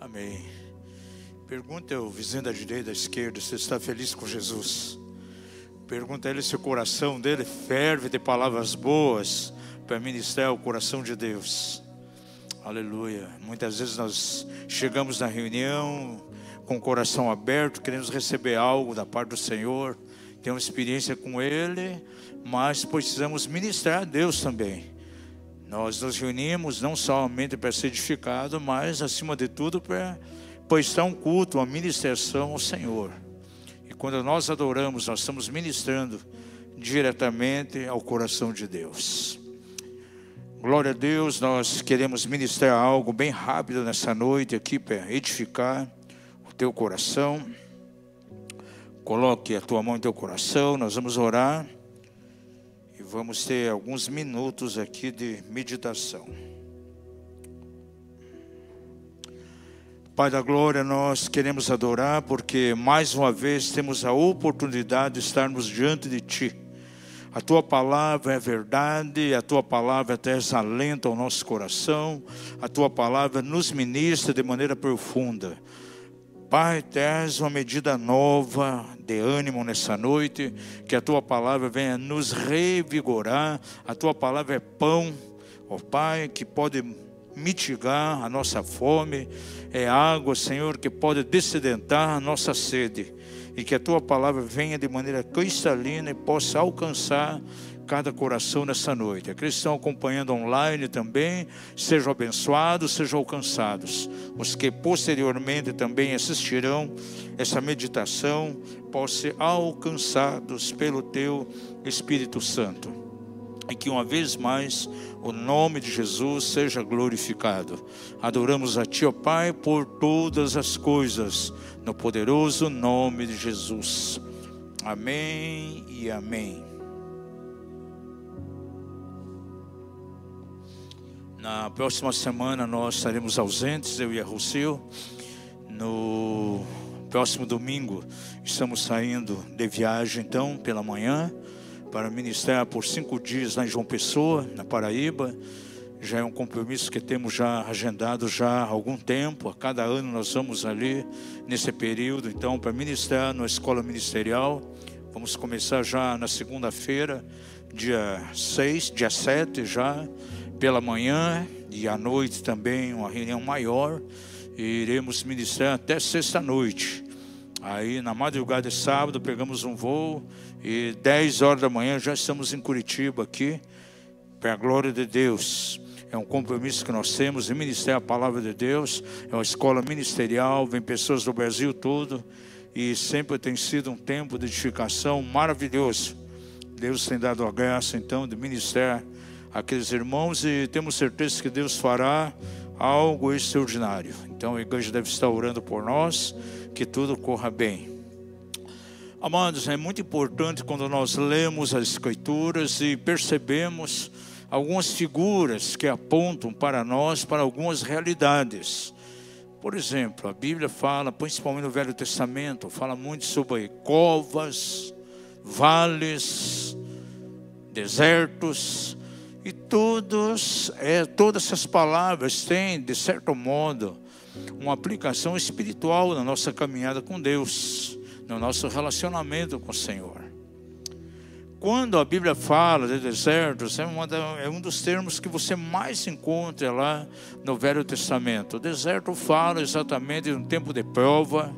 Amém. Pergunta ao vizinho da direita e da esquerda se está feliz com Jesus. Pergunta a ele se o coração dele ferve de palavras boas para ministrar o coração de Deus. Aleluia. Muitas vezes nós chegamos na reunião com o coração aberto, queremos receber algo da parte do Senhor, ter uma experiência com Ele, mas precisamos ministrar a Deus também. Nós nos reunimos não somente para ser edificado, mas acima de tudo para prestar um culto, uma ministração ao Senhor. E quando nós adoramos, nós estamos ministrando diretamente ao coração de Deus. Glória a Deus, nós queremos ministrar algo bem rápido nessa noite aqui para edificar o teu coração. Coloque a tua mão em teu coração, nós vamos orar e vamos ter alguns minutos aqui de meditação. Pai da glória, nós queremos adorar porque mais uma vez temos a oportunidade de estarmos diante de Ti. A Tua palavra é verdade, a Tua palavra traz alento ao nosso coração, a Tua palavra nos ministra de maneira profunda. Pai, traz uma medida nova de ânimo nessa noite, que a Tua palavra venha nos revigorar, a Tua palavra é pão, ó Pai, que pode mitigar a nossa fome, é água, Senhor, que pode dessedentar a nossa sede, e que a Tua palavra venha de maneira cristalina e possa alcançar cada coração nessa noite. Aqueles que estão acompanhando online também, sejam abençoados, sejam alcançados. Os que posteriormente também assistirão essa meditação, possam ser alcançados pelo Teu Espírito Santo. E que uma vez mais o nome de Jesus seja glorificado. Adoramos a Ti, ó Pai, por todas as coisas, no poderoso nome de Jesus. Amém e amém. Na próxima semana nós estaremos ausentes, eu e a Rocio. No próximo domingo estamos saindo de viagem então pela manhã para ministrar por 5 dias lá em João Pessoa, na Paraíba. Já é um compromisso que temos já agendado já há algum tempo. A cada ano nós vamos ali nesse período então para ministrar na escola ministerial. Vamos começar já na segunda-feira, dia 7 já, pela manhã, e à noite também uma reunião maior, e iremos ministrar até sexta-noite. Aí na madrugada de sábado pegamos um voo e 10 horas da manhã já estamos em Curitiba aqui, para a glória de Deus. É um compromisso que nós temos de ministrar a palavra de Deus. É uma escola ministerial, vem pessoas do Brasil todo, e sempre tem sido um tempo de edificação maravilhoso. Deus tem dado a graça então de ministrar aqueles irmãos, e temos certeza que Deus fará algo extraordinário. Então a igreja deve estar orando por nós, que tudo corra bem. Amados, é muito importante quando nós lemos as Escrituras e percebemos algumas figuras que apontam para nós, para algumas realidades. Por exemplo, a Bíblia fala, principalmente no Velho Testamento, fala muito sobre covas, vales, desertos. E todas essas palavras têm, de certo modo, uma aplicação espiritual na nossa caminhada com Deus, no nosso relacionamento com o Senhor. Quando a Bíblia fala de desertos, é um dos termos que você mais encontra lá no Velho Testamento. O deserto fala exatamente de um tempo de prova,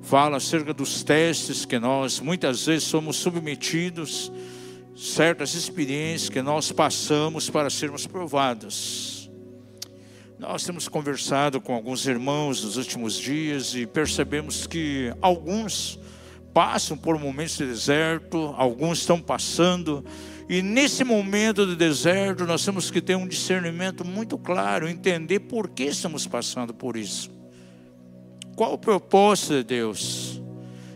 fala acerca dos testes que nós muitas vezes somos submetidos, certas experiências que nós passamos para sermos provados. Nós temos conversado com alguns irmãos nos últimos dias e percebemos que alguns passam por momentos de deserto, alguns estão passando, e nesse momento de deserto nós temos que ter um discernimento muito claro, entender por que estamos passando por isso. Qual o propósito de Deus?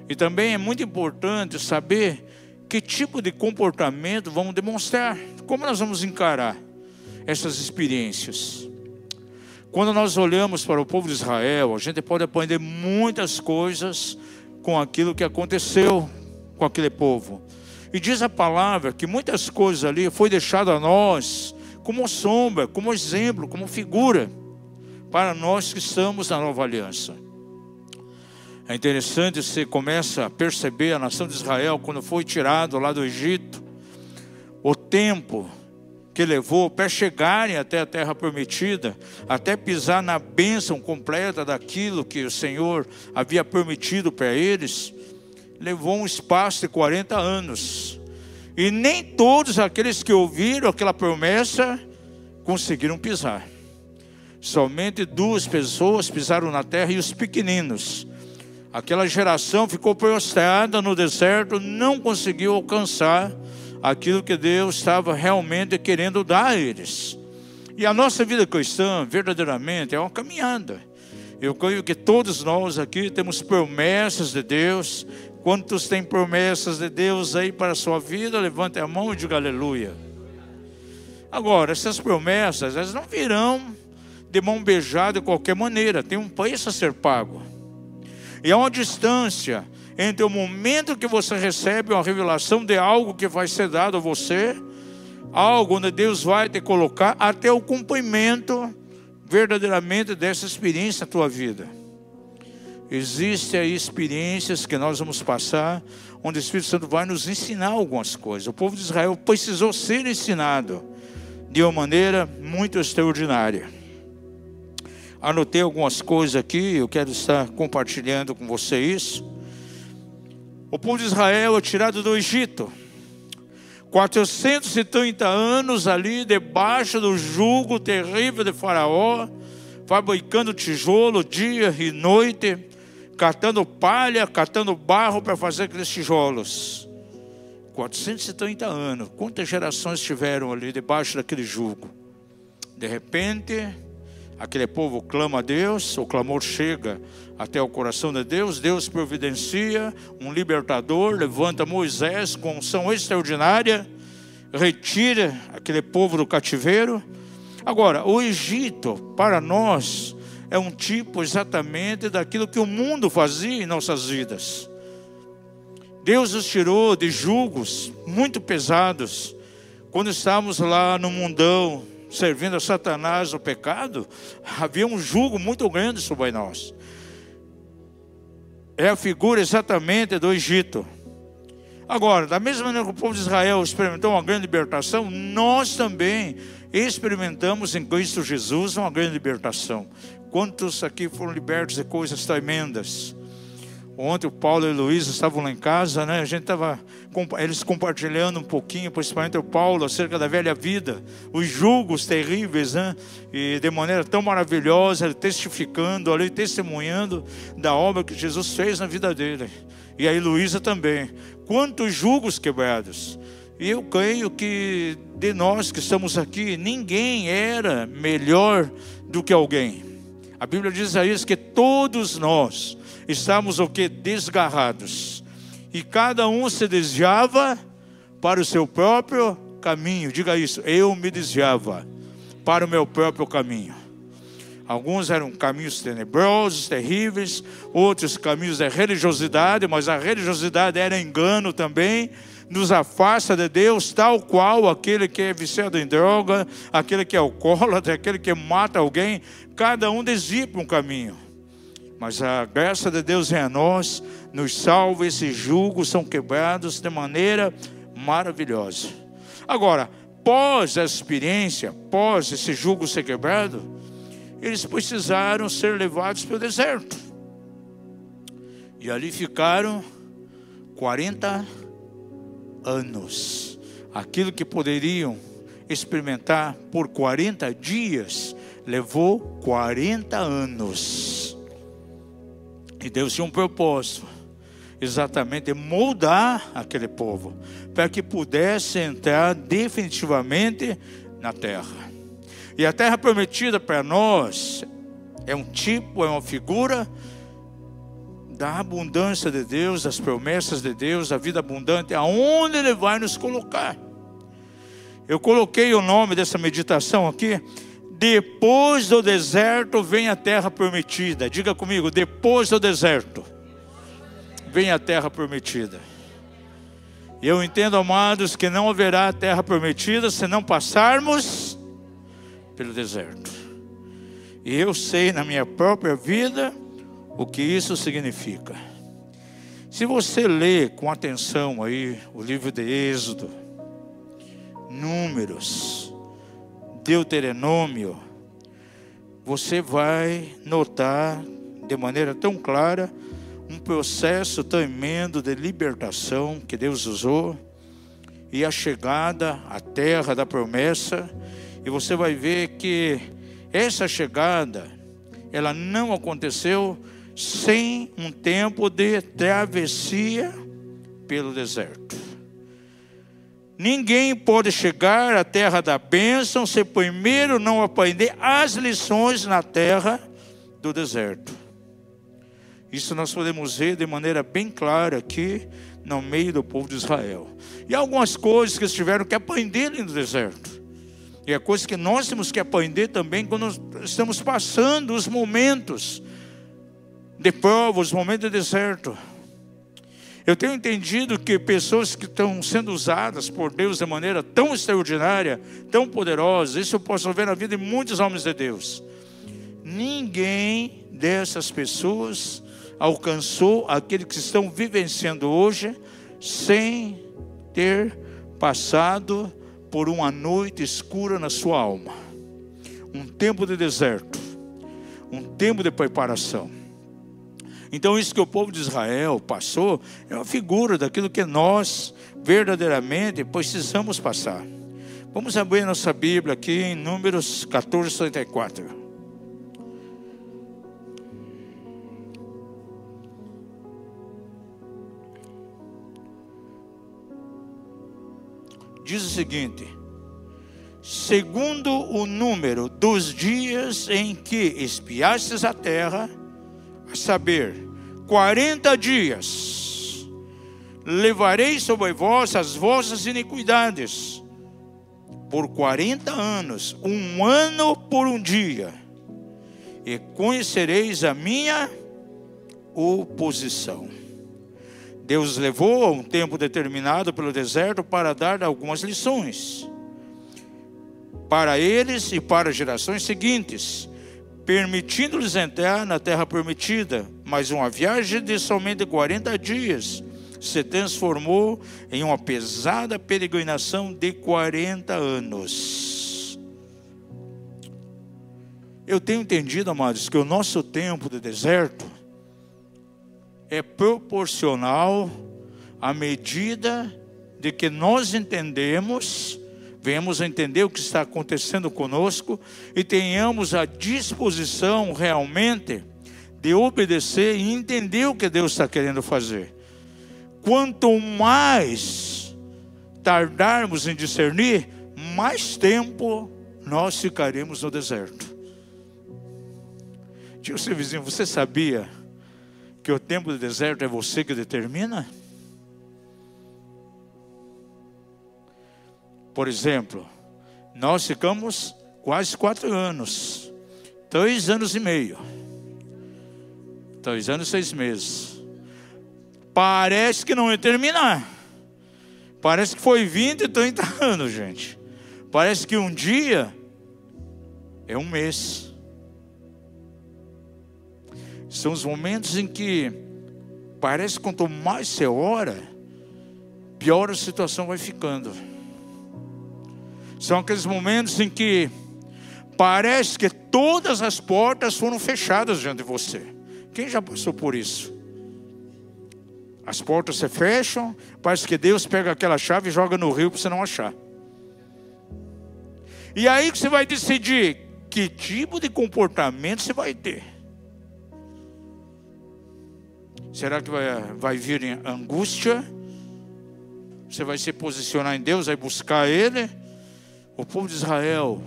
E também é muito importante saber que tipo de comportamento vamos demonstrar, como nós vamos encarar essas experiências. Quando nós olhamos para o povo de Israel, a gente pode aprender muitas coisas com aquilo que aconteceu com aquele povo. E diz a palavra que muitas coisas ali foi deixado a nós como sombra, como exemplo, como figura, para nós que estamos na nova aliança. É interessante, você começa a perceber a nação de Israel, quando foi tirado lá do Egito, o tempo que levou para chegarem até a terra prometida, até pisar na bênção completa daquilo que o Senhor havia prometido para eles, levou um espaço de 40 anos. E nem todos aqueles que ouviram aquela promessa conseguiram pisar. Somente 2 pessoas pisaram na terra, e os pequeninos. Aquela geração ficou prostrada no deserto, não conseguiu alcançar aquilo que Deus estava realmente querendo dar a eles. E a nossa vida cristã, verdadeiramente, é uma caminhada. Eu creio que todos nós aqui temos promessas de Deus. Quantos têm promessas de Deus aí para a sua vida? Levante a mão e diga aleluia. Agora, essas promessas, elas não virão de mão beijada de qualquer maneira. Tem um preço a ser pago. E há uma distância entre o momento que você recebe uma revelação de algo que vai ser dado a você, algo onde Deus vai te colocar, até o cumprimento verdadeiramente dessa experiência na tua vida. Existem aí experiências que nós vamos passar, onde o Espírito Santo vai nos ensinar algumas coisas. O povo de Israel precisou ser ensinado de uma maneira muito extraordinária. Anotei algumas coisas aqui, eu quero estar compartilhando com vocês. O povo de Israel é tirado do Egito, 430 anos ali debaixo do jugo terrível de Faraó, fabricando tijolo dia e noite, catando palha, catando barro para fazer aqueles tijolos. 430 anos, quantas gerações tiveram ali debaixo daquele jugo? De repente, aquele povo clama a Deus, o clamor chega até o coração de Deus, Deus providencia um libertador, levanta Moisés com unção extraordinária, retira aquele povo do cativeiro. Agora, o Egito, para nós, é um tipo exatamente daquilo que o mundo fazia em nossas vidas. Deus nos tirou de jugos muito pesados. Quando estávamos lá no mundão, servindo a Satanás, o pecado, havia um jugo muito grande sobre nós. É a figura exatamente do Egito. Agora, da mesma maneira que o povo de Israel experimentou uma grande libertação, nós também experimentamos em Cristo Jesus uma grande libertação. Quantos aqui foram libertos de coisas tremendas? Ontem o Paulo e a Luísa estavam lá em casa, né? A gente estava, eles compartilhando um pouquinho, principalmente o Paulo, acerca da velha vida, os julgos terríveis, né? E de maneira tão maravilhosa, ele testificando ali, testemunhando da obra que Jesus fez na vida dele. E a Luísa também. Quantos julgos quebrados. E eu creio que de nós que estamos aqui, ninguém era melhor do que alguém. A Bíblia diz a isso que todos nós estamos o que? Desgarrados. E cada um se desviava para o seu próprio caminho. Diga isso, eu me desviava para o meu próprio caminho. Alguns eram caminhos tenebrosos, terríveis, outros caminhos de religiosidade, mas a religiosidade era engano também, nos afasta de Deus, tal qual aquele que é viciado em droga, aquele que é alcoólatra, aquele que mata alguém, cada um desvia para um caminho. Mas a graça de Deus é a nós, nos salva, esses julgos são quebrados de maneira maravilhosa. Agora, pós essa experiência, pós esse jugo ser quebrado, eles precisaram ser levados para o deserto. E ali ficaram 40 anos. Aquilo que poderiam experimentar por 40 dias, levou 40 anos. E Deus tinha um propósito, exatamente moldar aquele povo, para que pudesse entrar definitivamente na terra. E a terra prometida para nós é um tipo, é uma figura da abundância de Deus, das promessas de Deus, da vida abundante, aonde Ele vai nos colocar. Eu coloquei o nome dessa meditação aqui, depois do deserto vem a terra prometida. Diga comigo, depois do deserto vem a terra prometida. E eu entendo, amados, que não haverá terra prometida se não passarmos pelo deserto. E eu sei na minha própria vida o que isso significa. Se você ler com atenção aí o livro de Êxodo, Números, Deuteronômio, você vai notar de maneira tão clara um processo tremendo de libertação que Deus usou e a chegada à terra da promessa. E você vai ver que essa chegada, ela não aconteceu sem um tempo de travessia pelo deserto. Ninguém pode chegar à terra da bênção se primeiro não aprender as lições na terra do deserto. Isso nós podemos ver de maneira bem clara aqui no meio do povo de Israel. E algumas coisas que eles tiveram que aprender ali no deserto. E é coisa que nós temos que aprender também quando estamos passando os momentos de prova, os momentos de deserto. Eu tenho entendido que pessoas que estão sendo usadas por Deus de maneira tão extraordinária, tão poderosa, isso eu posso ver na vida de muitos homens de Deus. Ninguém dessas pessoas alcançou aquele que estão vivenciando hoje sem ter passado por uma noite escura na sua alma. Um tempo de deserto, um tempo de preparação. Então isso que o povo de Israel passou é uma figura daquilo que nós verdadeiramente precisamos passar. Vamos abrir nossa Bíblia aqui em Números 14:34. Diz o seguinte: segundo o número dos dias em que espiastes a terra, a saber, 40 dias, levarei sobre vós as vossas iniquidades, por 40 anos, um ano por um dia, e conhecereis a minha oposição. Deus levou a um tempo determinado pelo deserto para dar algumas lições para eles e para as gerações seguintes, permitindo-lhes entrar na terra prometida. Mas uma viagem de somente 40 dias se transformou em uma pesada peregrinação de 40 anos. Eu tenho entendido, amados, que o nosso tempo de deserto é proporcional à medida de que nós entendemos, venhamos a entender o que está acontecendo conosco e tenhamos a disposição realmente de obedecer e entender o que Deus está querendo fazer. Quanto mais tardarmos em discernir, mais tempo nós ficaremos no deserto. Tio, seu vizinho, você sabia que o tempo do deserto é você que determina? Por exemplo, nós ficamos quase 4 anos, 3 anos e meio, 3 anos e 6 meses. Parece que não ia terminar. Parece que foi 20, 30 anos, gente. Parece que um dia é um mês. São os momentos em que parece que quanto mais você ora, pior a situação vai ficando. São aqueles momentos em que parece que todas as portas foram fechadas diante de você. Quem já passou por isso? As portas se fecham, parece que Deus pega aquela chave e joga no rio para você não achar. E aí que você vai decidir que tipo de comportamento você vai ter. Será que vai vir em angústia? Você vai se posicionar em Deus, vai buscar Ele? O povo de Israel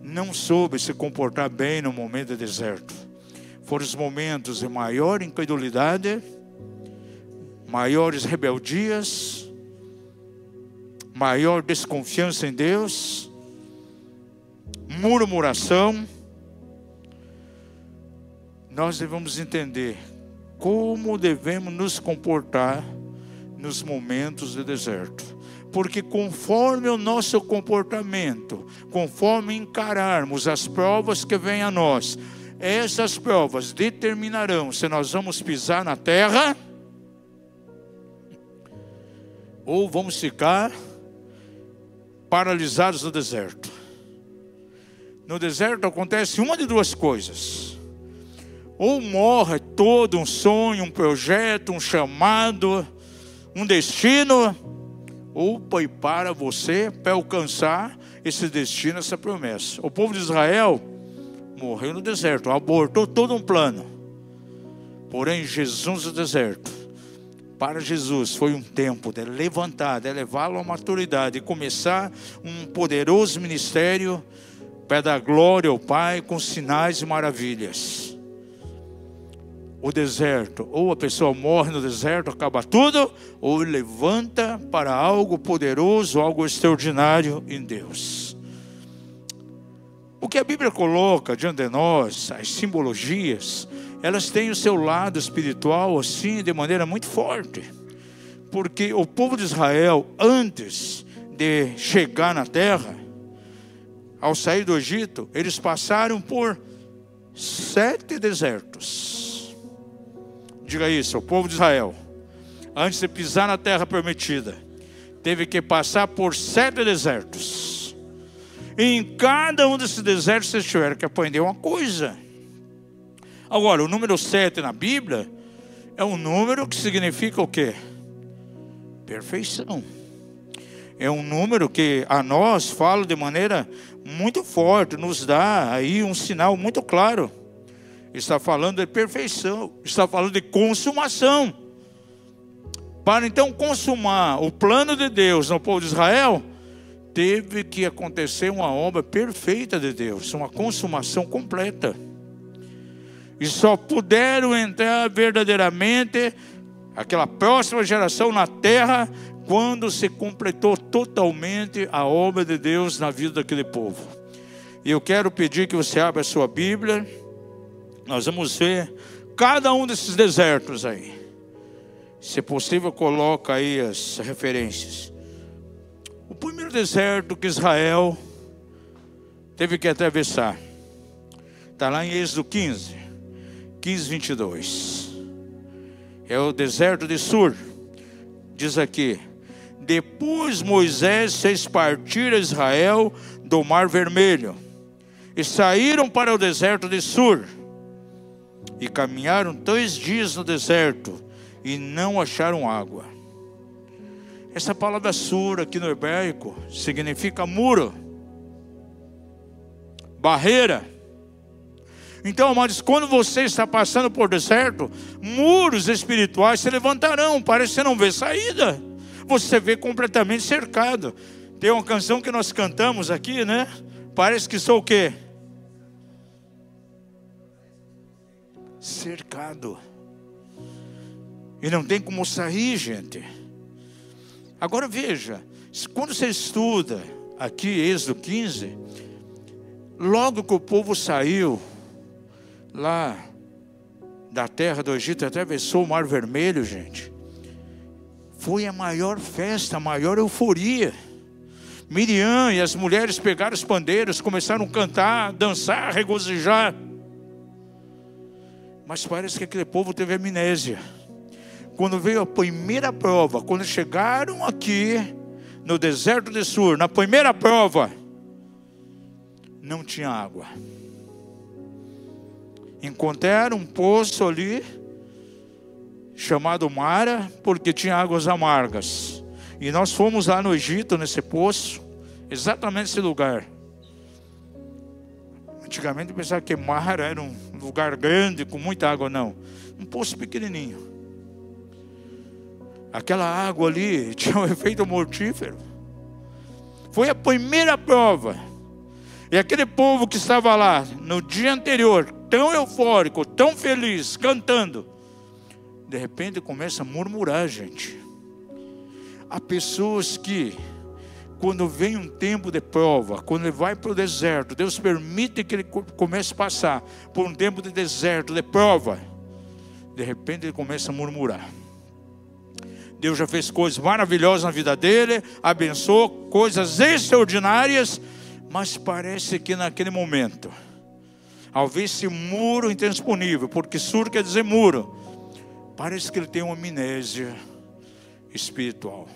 não soube se comportar bem no momento do deserto. Foram os momentos de maior incredulidade, maiores rebeldias, maior desconfiança em Deus, murmuração. Nós devemos entender como devemos nos comportar nos momentos de deserto, Porque conforme o nosso comportamento, conforme encararmos as provas que vêm a nós, essas provas determinarão se nós vamos pisar na terra ou vamos ficar paralisados no deserto. No deserto acontece uma de duas coisas: ou morre todo um sonho, um projeto, um chamado, um destino, ou prepara você para alcançar esse destino, essa promessa. O povo de Israel morreu no deserto, abortou todo um plano. Porém, Jesus no deserto, para Jesus foi um tempo de levantar, de levá-lo à maturidade e começar um poderoso ministério para dar glória ao Pai com sinais e maravilhas. O deserto, ou a pessoa morre no deserto, acaba tudo, ou levanta para algo poderoso, algo extraordinário em Deus. O que a Bíblia coloca diante de nós, as simbologias, elas têm o seu lado espiritual assim de maneira muito forte. Porque o povo de Israel, antes de chegar na terra, ao sair do Egito, eles passaram por 7 desertos. Diga isso, o povo de Israel, antes de pisar na terra prometida, teve que passar por 7 desertos. E em cada um desses desertos eles tiveram que aprender uma coisa. Agora, o número 7 na Bíblia é um número que significa o quê? Perfeição. É um número que a nós fala de maneira muito forte, nos dá aí um sinal muito claro. Está falando de perfeição, está falando de consumação. Para então consumar o plano de Deus no povo de Israel, teve que acontecer uma obra perfeita de Deus, uma consumação completa. E só puderam entrar verdadeiramente aquela próxima geração na terra quando se completou totalmente a obra de Deus na vida daquele povo. E eu quero pedir que você abra a sua Bíblia. Nós vamos ver cada um desses desertos aí. Se possível, coloca aí as referências. O primeiro deserto que Israel teve que atravessar está lá em Êxodo 15, 22. É o deserto de Sur. Diz aqui: depois Moisés fez partir a Israel do Mar Vermelho, e saíram para o deserto de Sur, e caminharam 3 dias no deserto, e não acharam água. Essa palavra Sur aqui no hebraico significa muro, barreira. Então, amados, quando você está passando por deserto, muros espirituais se levantarão, parece que você não vê saída, você vê completamente cercado. Tem uma canção que nós cantamos aqui, né? Parece que sou o quê? Cercado. E não tem como sair, gente. Agora veja, quando você estuda aqui Êxodo 15, logo que o povo saiu lá da terra do Egito, atravessou o Mar Vermelho, gente, foi a maior festa, a maior euforia. Miriam e as mulheres pegaram os pandeiros, começaram a cantar, dançar, regozijar. Mas parece que aquele povo teve amnésia. Quando veio a primeira prova, quando chegaram aqui no deserto de Sur, na primeira prova, não tinha água. Encontraram um poço ali, chamado Mara, porque tinha águas amargas. E nós fomos lá no Egito, nesse poço, exatamente esse lugar. Antigamente eu pensava que Mara era um lugar grande, com muita água, não. Um poço pequenininho. Aquela água ali tinha um efeito mortífero. Foi a primeira prova. E aquele povo que estava lá no dia anterior, tão eufórico, tão feliz, cantando, de repente começa a murmurar, gente. Há pessoas que, quando vem um tempo de prova, quando ele vai para o deserto, Deus permite que ele comece a passar por um tempo de deserto, de prova, de repente ele começa a murmurar. Deus já fez coisas maravilhosas na vida dele, abençoou, coisas extraordinárias, mas parece que naquele momento, ao ver esse muro intransponível, porque sur quer dizer muro, parece que ele tem uma amnésia espiritual.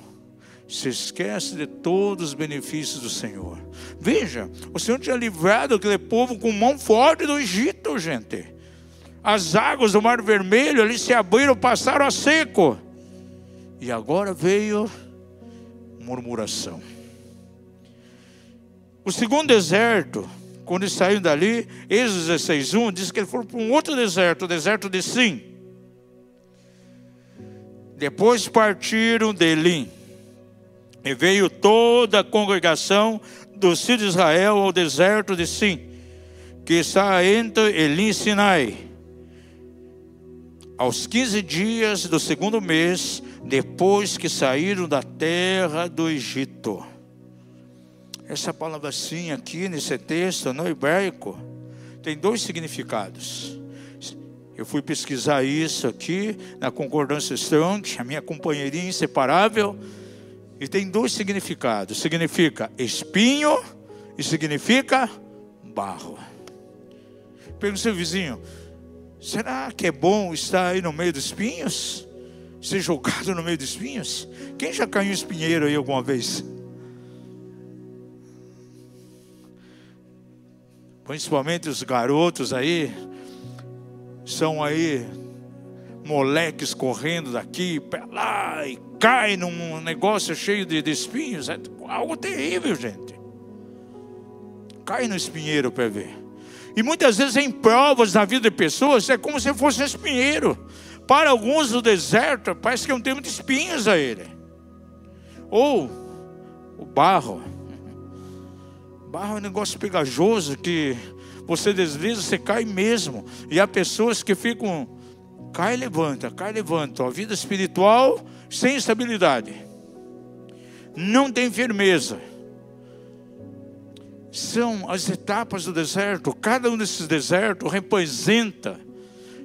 Se esquece de todos os benefícios do Senhor. Veja, o Senhor tinha livrado aquele povo com mão forte do Egito, gente. As águas do Mar Vermelho ali se abriram, passaram a seco. E agora veio murmuração. O segundo deserto, quando eles saíram dali, Êxodo 16:1, diz que eles foram para um outro deserto, o deserto de Sim. Depois partiram de Elim. E veio toda a congregação dos filhos de Israel ao deserto de Sim, que está entre Elim e Sinai. Aos 15 dias do segundo mês, depois que saíram da terra do Egito. Essa palavra Sim aqui nesse texto, no hebraico, tem dois significados. Eu fui pesquisar isso aqui na Concordância Strong, a minha companheirinha inseparável. E tem dois significados. Significa espinho e significa barro. Pergunta ao seu vizinho: será que é bom estar aí no meio dos espinhos? Ser jogado no meio dos espinhos? Quem já caiu em espinheiro aí alguma vez? Principalmente os garotos aí, são aí moleques correndo daqui para lá e cai num negócio cheio de espinhos. É algo terrível, gente. Cai no espinheiro para ver. E muitas vezes em provas na vida de pessoas é como se fosse um espinheiro. Para alguns no deserto parece que é um termo de espinhos a ele. Ou o barro. Barro é um negócio pegajoso que você desliza, você cai mesmo. E há pessoas que ficam cai e levanta, cai e levanta. A vida espiritual sem estabilidade. Não tem firmeza. São as etapas do deserto. Cada um desses desertos representa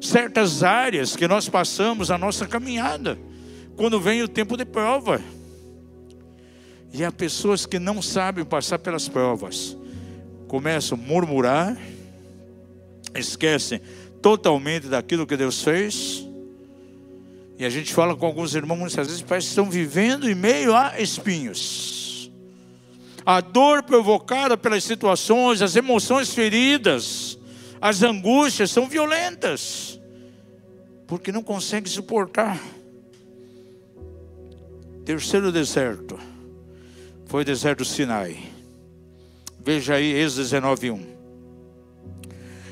certas áreas que nós passamos na nossa caminhada, quando vem o tempo de prova. E há pessoas que não sabem passar pelas provas. Começam a murmurar, esquecem totalmente daquilo que Deus fez. E a gente fala com alguns irmãos, muitas vezes parece que estão vivendo em meio a espinhos. A dor provocada pelas situações, as emoções feridas, as angústias são violentas, porque não conseguem suportar. Terceiro deserto foi o deserto do Sinai. Veja aí Êxodo 19:1.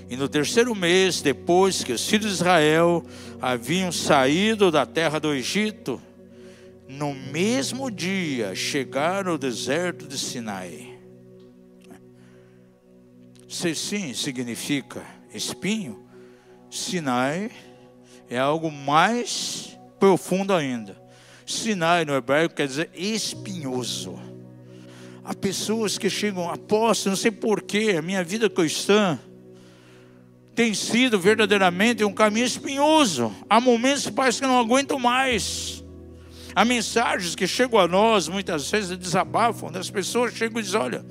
E no terceiro mês, depois que os filhos de Israel haviam saído da terra do Egito, no mesmo dia chegaram ao deserto de Sinai. Sim significa espinho. Sinai é algo mais profundo ainda. Sinai no hebraico quer dizer espinhoso. Há pessoas que chegam, apóstolo, não sei porquê, a minha vida cristã tem sido verdadeiramente um caminho espinhoso. Há momentos que parece que não aguento mais. Há mensagens que chegam a nós, muitas vezes desabafam, as pessoas chegam e dizem: olha,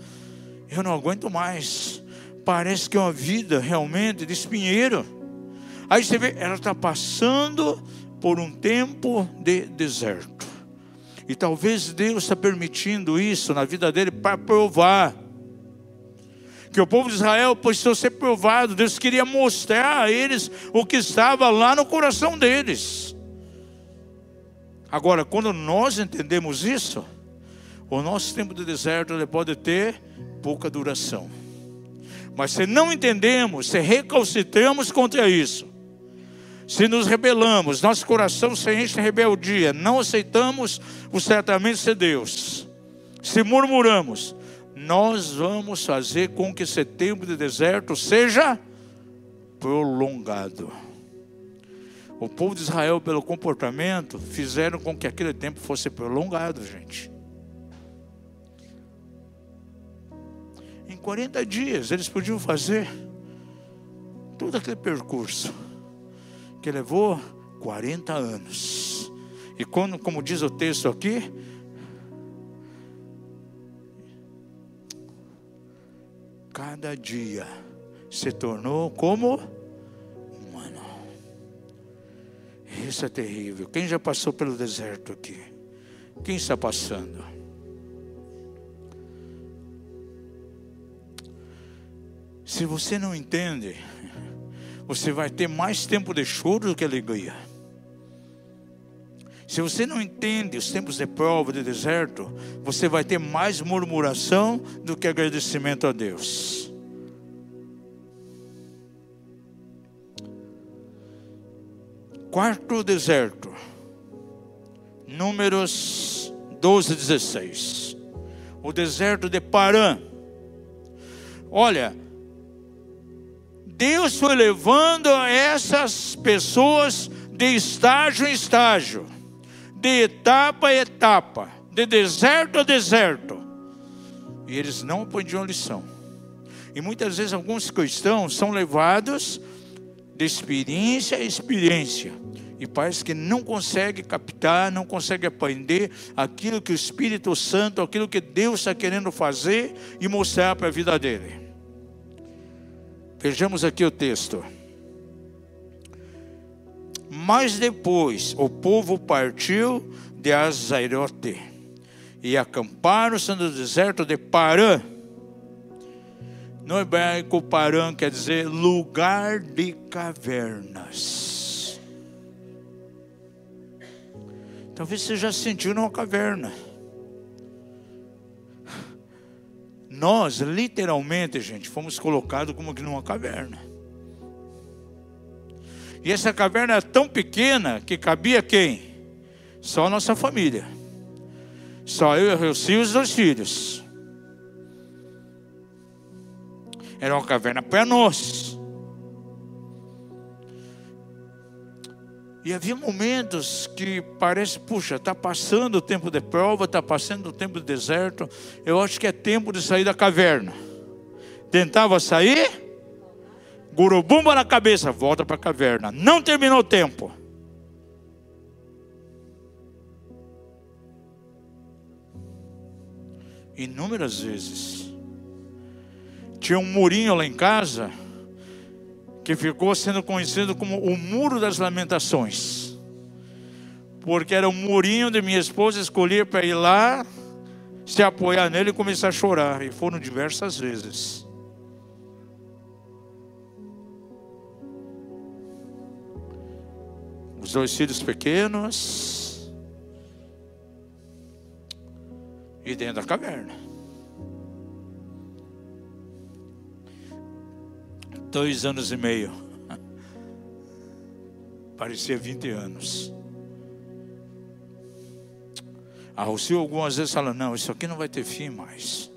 eu não aguento mais. Parece que é uma vida realmente de espinheiro. Aí você vê, ela está passando por um tempo de deserto. E talvez Deus está permitindo isso na vida dele para provar. Que o povo de Israel precisou ser provado. Deus queria mostrar a eles o que estava lá no coração deles. Agora, quando nós entendemos isso, o nosso tempo de deserto ele pode ter pouca duração. Mas se não entendemos, se recalcitramos contra isso, se nos rebelamos, nosso coração se enche de rebeldia, não aceitamos os tratamentos de Deus, se murmuramos, nós vamos fazer com que esse tempo de deserto seja prolongado. O povo de Israel, pelo comportamento, fizeram com que aquele tempo fosse prolongado, gente. Em 40 dias, eles podiam fazer todo aquele percurso que levou 40 anos. E quando, como diz o texto aqui, cada dia se tornou como um ano. Isso é terrível. Quem já passou pelo deserto aqui? Quem está passando? Se você não entende, você vai ter mais tempo de choro do que alegria. Se você não entende os tempos de prova, de deserto, você vai ter mais murmuração do que agradecimento a Deus. Quarto deserto, Números 12:16. O deserto de Parã. Olha, Deus foi levando essas pessoas de estágio em estágio, de etapa a etapa, de deserto a deserto. E eles não aprendiam a lição. E muitas vezes alguns cristãos são levados de experiência a experiência. E parece que não consegue captar, não consegue aprender aquilo que o Espírito Santo, aquilo que Deus está querendo fazer e mostrar para a vida dele. Vejamos aqui o texto. Mas depois o povo partiu de Azarote e acamparam-se no deserto de Parã. No hebraico, Parã quer dizer lugar de cavernas. Talvez você já se sentiu numa caverna. Nós, literalmente, gente, fomos colocados como que numa caverna. E essa caverna era tão pequena que cabia quem? Só a nossa família. Só eu e os filhos e os 2 filhos. Era uma caverna para nós. E havia momentos que parece, puxa, está passando o tempo de prova, está passando o tempo de deserto. Eu acho que é tempo de sair da caverna. Tentava sair, gurubumba na cabeça, volta para a caverna. Não terminou o tempo. Inúmeras vezes. Tinha um murinho lá em casa que ficou sendo conhecido como o Muro das Lamentações, porque era o murinho de minha esposa escolher para ir lá, se apoiar nele e começar a chorar. E foram diversas vezes. Os 2 filhos pequenos e dentro da caverna. 2 anos e meio. Parecia 20 anos. A Rocio algumas vezes fala, não, isso aqui não vai ter fim mais.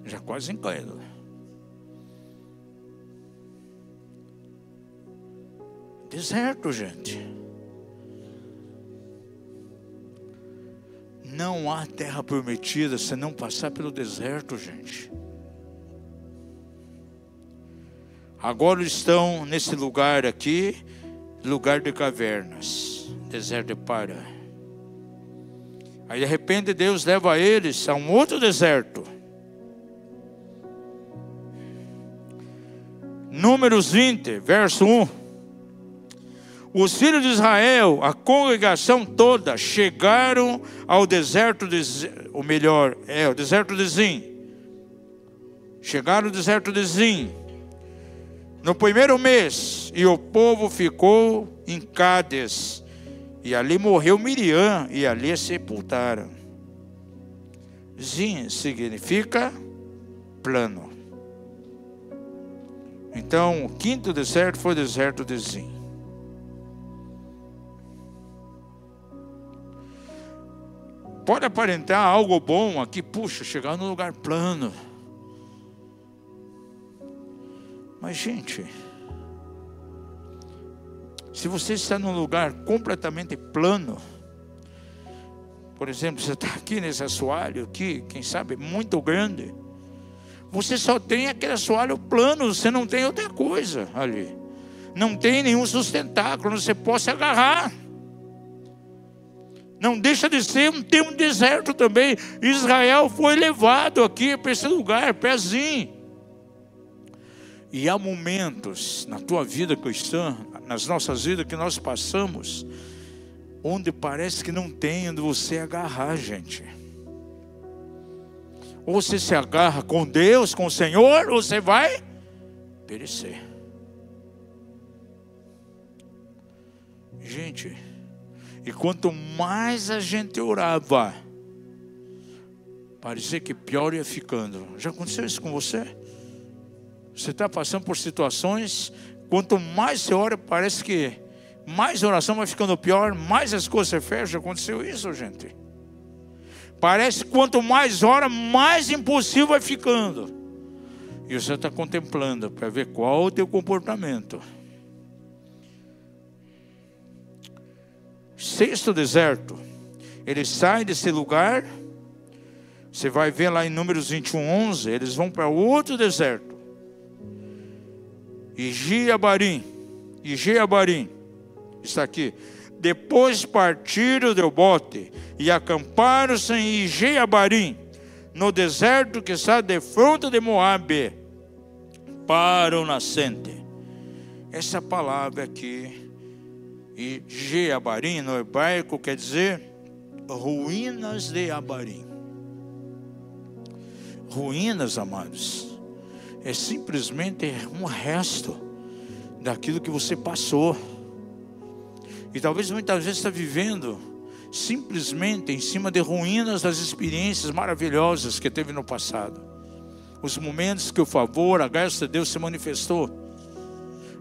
Já quase incrédula. Deserto, gente. Não há terra prometida se não passar pelo deserto, gente. Agora estão nesse lugar aqui, lugar de cavernas, deserto de Parã. Aí de repente Deus leva eles a um outro deserto. Números 20, verso 1. Os filhos de Israel, a congregação toda, chegaram ao deserto de, o deserto de Zim. Chegaram ao deserto de Zim no primeiro mês, e o povo ficou em Cádiz, e ali morreu Miriam, e ali a sepultaram. Zim significa plano. Então, o 5º deserto foi o deserto de Zim. Pode aparentar algo bom aqui, puxa, chegar num lugar plano. Mas, gente, se você está num lugar completamente plano, por exemplo, você está aqui nesse assoalho aqui, quem sabe, muito grande, você só tem aquele assoalho plano, você não tem outra coisa ali. Não tem nenhum sustentáculo, você possa agarrar. Não deixa de ser um tempo de deserto também. Israel foi levado aqui para esse lugar, pezinho. E há momentos na tua vida cristã, nas nossas vidas que nós passamos, onde parece que não tem onde você agarrar, gente. Ou você se agarra com Deus, com o Senhor, ou você vai perecer. Gente, e quanto mais a gente orava, parecia que pior ia ficando. Já aconteceu isso com você? Você está passando por situações, quanto mais você ora, parece que mais a oração vai ficando pior, mais as coisas se fecham. Já aconteceu isso, gente? Parece que quanto mais ora, mais impossível vai ficando. E você está contemplando para ver qual é o teu comportamento. Sexto deserto. Eles saem desse lugar. Você vai ver lá em Números 21:11. Eles vão para outro deserto. Jeabarim. Está aqui. Depois partiram do Bote e acamparam-se em Jeabarim, no deserto que está de fronte de Moabe, para o nascente. Essa palavra aqui, Jeabarim, no hebraico, quer dizer ruínas de Abarim. Ruínas, amados, é simplesmente um resto daquilo que você passou. E talvez muitas vezes está vivendo simplesmente em cima de ruínas das experiências maravilhosas que teve no passado. Os momentos que o favor, a graça de Deus se manifestou.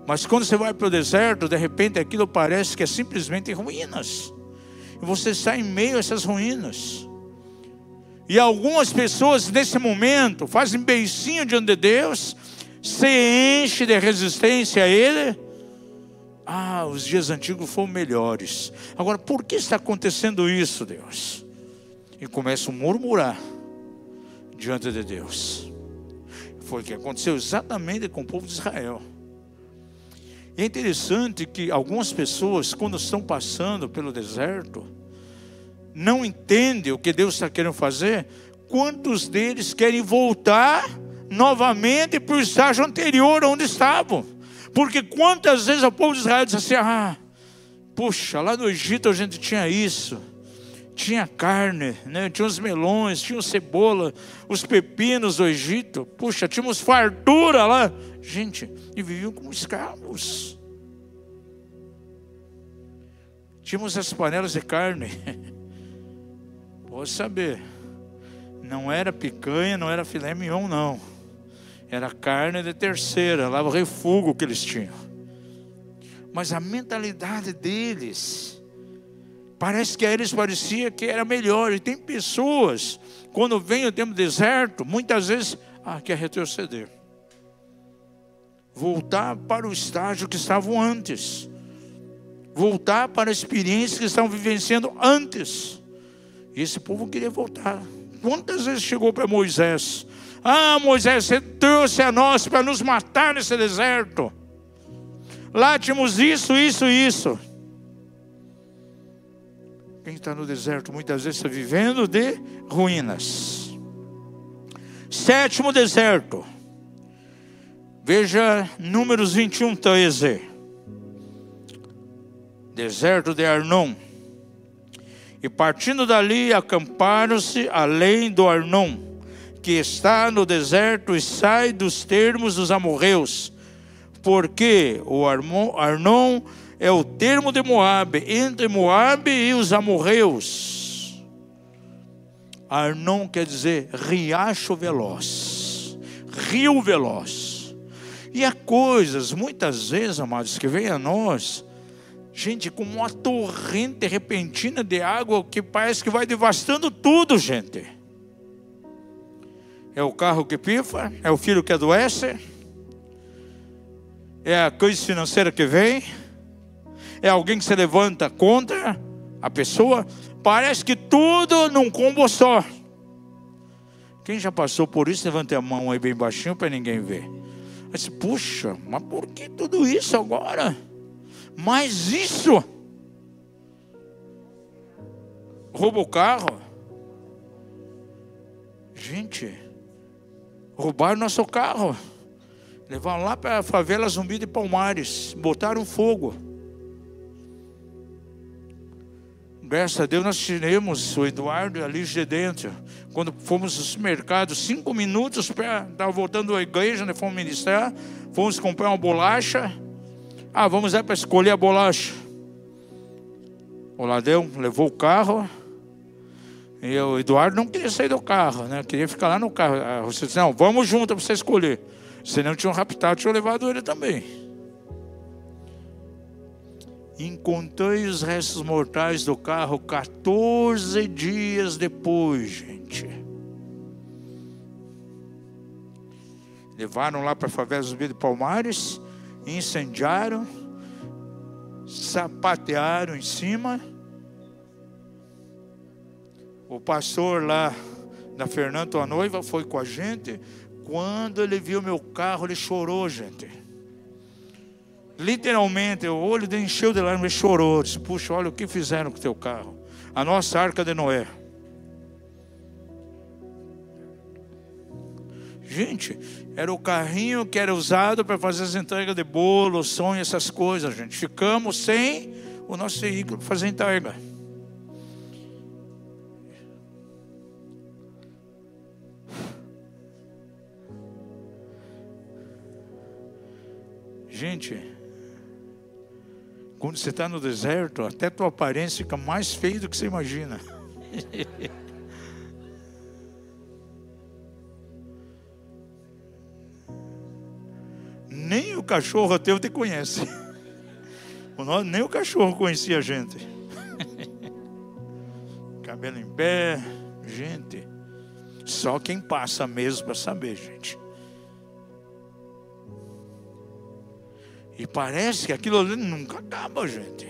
Mas quando você vai para o deserto, de repente aquilo parece que é simplesmente ruínas. E você está em meio a essas ruínas. E algumas pessoas nesse momento fazem beicinho diante de Deus, se enche de resistência a Ele. Os dias antigos foram melhores. Agora, por que está acontecendo isso, Deus? E começam a murmurar diante de Deus. Foi o que aconteceu exatamente com o povo de Israel. E é interessante que algumas pessoas, quando estão passando pelo deserto, não entendem o que Deus está querendo fazer. Quantos deles querem voltar novamente para o estágio anterior onde estavam? Porque quantas vezes o povo de Israel diz assim: puxa, lá no Egito a gente tinha isso, tinha carne, né? Tinha os melões, tinha cebola, os pepinos do Egito, puxa, tínhamos fartura lá, gente, e viviam como escravos. Tínhamos as panelas de carne, pode saber, não era picanha, não era filé mignon, não. Era carne de terceira, lá o refúgio que eles tinham. Mas a mentalidade deles, parece que a eles parecia que era melhor. E tem pessoas, quando vem o tempo deserto, muitas vezes, quer retroceder. Voltar para o estágio que estavam antes. Voltar para a experiência que estavam vivenciando antes. E esse povo queria voltar. Quantas vezes chegou para Moisés: Moisés, você trouxe a nós para nos matar nesse deserto. Lá tínhamos isso. Quem está no deserto muitas vezes está vivendo de ruínas. Sétimo deserto. Veja Números 21:13. Deserto de Arnon. E partindo dali, acamparam-se além do Arnon, que está no deserto e sai dos termos dos amorreus, porque o Arnon é o termo de Moabe, entre Moabe e os amorreus. Arnon quer dizer riacho veloz, rio veloz. E há coisas, muitas vezes, amados, que vêm a nós, gente, como uma torrente repentina de água que parece que vai devastando tudo, gente. É o carro que pifa, é o filho que adoece, é a crise financeira que vem, é alguém que se levanta contra a pessoa. Parece que tudo num combo só. Quem já passou por isso, levante a mão aí bem baixinho para ninguém ver. Mas, puxa, mas por que tudo isso agora? Mas isso, Rouba o carro. Gente, roubaram nosso carro. Levaram lá para a favela Zumbi de Palmares. Botaram fogo. Graças a Deus nós tiramos o Eduardo e a Liz de dentro. Quando fomos no supermercado, 5 minutos para estar voltando à igreja, né, fomos ministrar. Fomos comprar uma bolacha. Vamos lá para escolher a bolacha. O ladrão levou o carro. E o Eduardo não queria sair do carro, né? Queria ficar lá no carro. Você disse, não, vamos junto para você escolher. Se não tinham raptado, tinham levado ele também. Encontrei os restos mortais do carro 14 dias depois, gente. Levaram lá para a favela Zumbi de Palmares, incendiaram, sapatearam em cima. O pastor lá da Fernando, a noiva, foi com a gente. Quando ele viu meu carro, ele chorou, gente. Literalmente, o olho dele encheu de lágrimas, ele chorou. Disse, puxa, olha o que fizeram com o teu carro. A nossa arca de Noé. Gente, era o carrinho que era usado para fazer as entregas de bolo, sonho, essas coisas, gente. Ficamos sem o nosso veículo para fazer entrega. Gente, quando você está no deserto, até a tua aparência fica mais feia do que você imagina. Nem o cachorro teu te conhece. Nem o cachorro conhecia a gente. Cabelo em pé, gente. Só quem passa mesmo para saber, gente. E parece que aquilo ali nunca acaba, gente.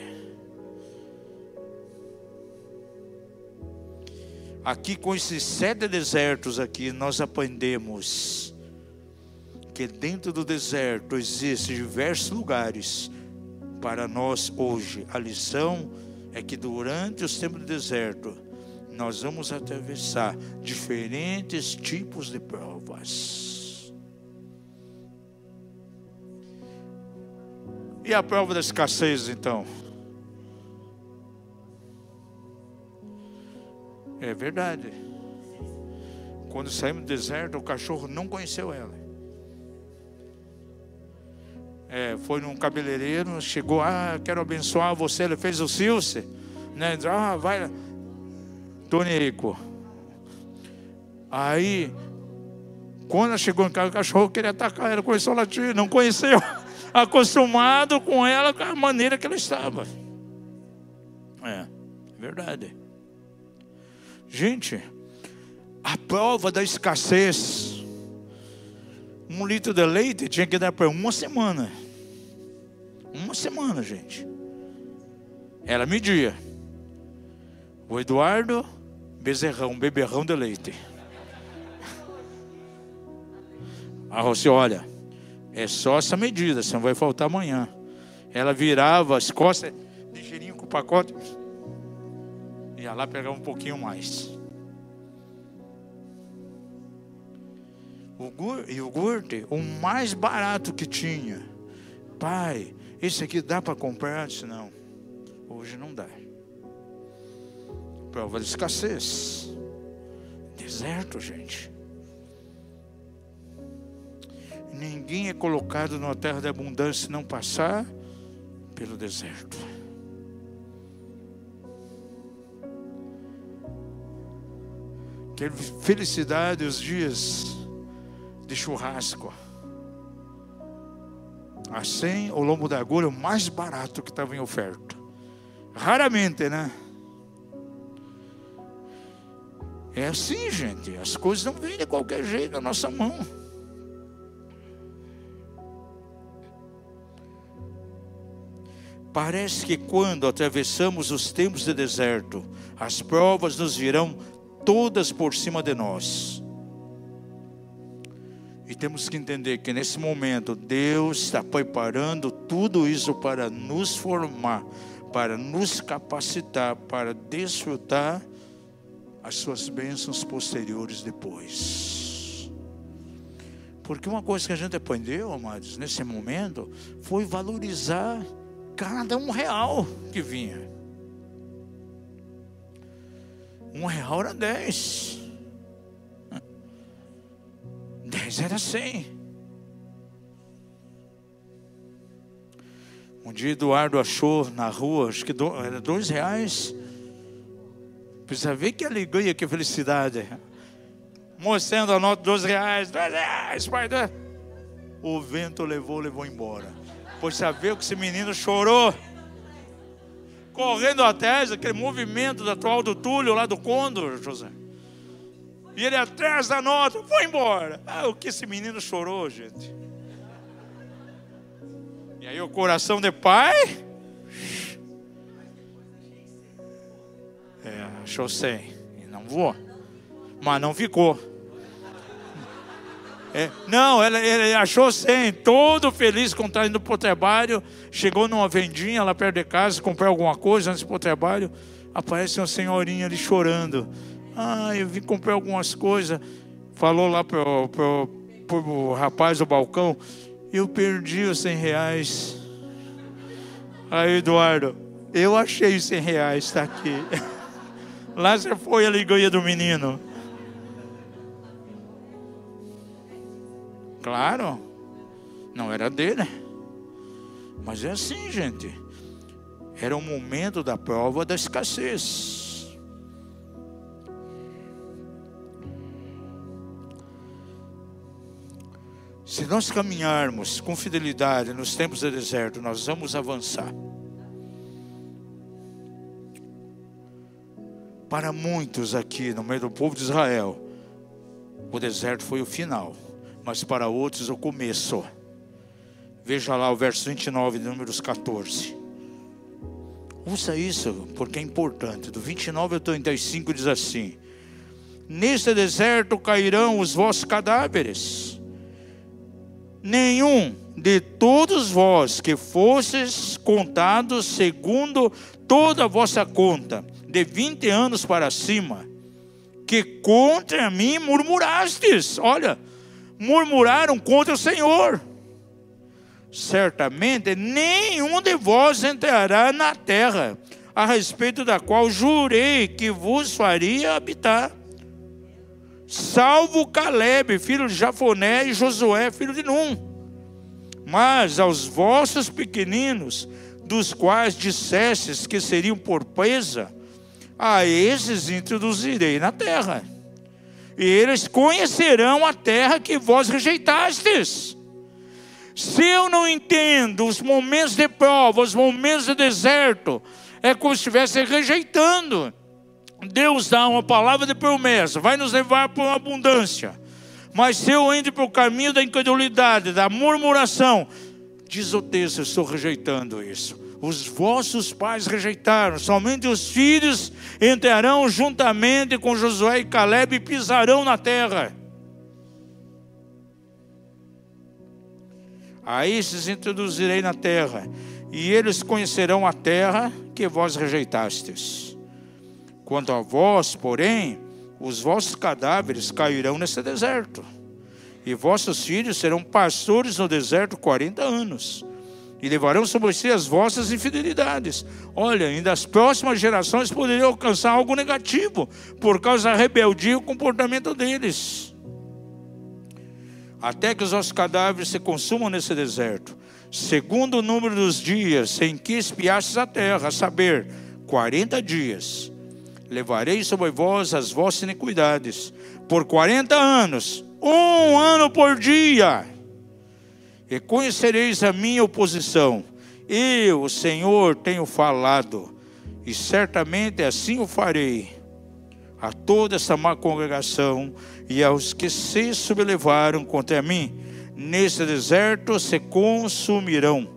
Aqui com esses 7 desertos aqui, nós aprendemos que dentro do deserto existem diversos lugares para nós hoje. A lição é que durante os tempos do deserto, nós vamos atravessar diferentes tipos de provas. E a prova da escassez, então? É verdade. Quando saímos do deserto, o cachorro não conheceu ela. Foi num cabeleireiro, chegou, quero abençoar você, ele fez o silce, né? Vai lá, Tonico. Aí, quando ela chegou em casa, o cachorro queria atacar ela, começou a latir, não conheceu. Acostumado com ela, com a maneira que ela estava. Verdade. Gente, a prova da escassez. 1 litro de leite tinha que dar para 1 semana. 1 semana, gente. Ela media. O Eduardo, beberrão de leite. A Rossi, olha, é só essa medida, senão vai faltar amanhã. Ela virava as costas, ligeirinho com o pacote. Ia lá pegar um pouquinho mais. O iogurte, o mais barato que tinha. Pai, esse aqui dá para comprar? Eu disse, não, hoje não dá. Prova de escassez. Deserto, gente. Ninguém é colocado numa terra de abundância se não passar pelo deserto. Que felicidade os dias de churrasco. A 100, o lombo da agulha, o mais barato que estava em oferta. Raramente, né? É assim, gente. As coisas não vêm de qualquer jeito na nossa mão. Parece que quando atravessamos os tempos de deserto, as provas nos virão todas por cima de nós. E temos que entender que nesse momento Deus está preparando tudo isso para nos formar, para nos capacitar, para desfrutar as suas bênçãos posteriores depois. Porque uma coisa que a gente aprendeu, amados, nesse momento, foi valorizar cada R$1 que vinha. R$1 era 10. 10 era 100. Um dia Eduardo achou na rua, acho que era R$2. Precisa ver que alegria, que felicidade. Mostrando a nota de R$2, R$2, pai. O vento levou embora. Pois saber que esse menino chorou. Correndo atrás, aquele movimento da atual do Túlio, lá do Condor, José. E ele atrás da nota, foi embora. O que esse menino chorou, gente. E aí o coração de pai... achou 100. E não voou. Mas não ficou. Não, ele achou 100. Todo feliz com estar indo para o trabalho. Chegou numa vendinha lá perto de casa, comprou alguma coisa antes de ir para o trabalho. Aparece uma senhorinha ali chorando. Eu vim comprar algumas coisas. Falou lá pro rapaz do balcão: eu perdi os R$100. Aí, Eduardo, eu achei os R$100, está aqui. Lá você foi a alegria do menino. Claro, não era dele. Mas é assim, gente. Era o momento da prova da escassez. Se nós caminharmos com fidelidade nos tempos do deserto, nós vamos avançar. Para muitos aqui no meio do povo de Israel, o deserto foi o final, mas para outros o começo. Veja lá o verso 29 de Números 14. Usa isso porque é importante. Do 29 ao 35 diz assim: neste deserto cairão os vossos cadáveres. Nenhum de todos vós que fostes contados segundo toda a vossa conta, de 20 anos para cima, que contra mim murmurastes. Olha, murmuraram contra o Senhor. Certamente nenhum de vós entrará na terra, a respeito da qual jurei que vos faria habitar, salvo Caleb, filho de Jafoné, e Josué, filho de Num. Mas aos vossos pequeninos, dos quais dissestes que seriam por presa, a esses introduzirei na terra, e eles conhecerão a terra que vós rejeitastes. Se eu não entendo os momentos de prova, os momentos de deserto, é como se estivesse rejeitando. Deus dá uma palavra de promessa, vai nos levar para uma abundância. Mas se eu entro para o caminho da incredulidade, da murmuração, diz o texto, eu estou rejeitando isso. Os vossos pais rejeitaram, somente os filhos entrarão juntamente com Josué e Caleb e pisarão na terra. A esses introduzirei na terra, e eles conhecerão a terra que vós rejeitastes. Quanto a vós, porém, os vossos cadáveres cairão nesse deserto, e vossos filhos serão pastores no deserto 40 anos. E levarão sobre si as vossas infidelidades. Olha, ainda as próximas gerações poderiam alcançar algo negativo, por causa da rebeldia e o comportamento deles. Até que os vossos cadáveres se consumam nesse deserto, segundo o número dos dias em que espiastes a terra, a saber, 40 dias. Levarei sobre vós as vossas iniquidades, por 40 anos, 1 ano por dia. E conhecereis a minha oposição. Eu, o Senhor, tenho falado, e certamente assim o farei a toda essa má congregação e aos que se sublevaram contra mim. Nesse deserto se consumirão,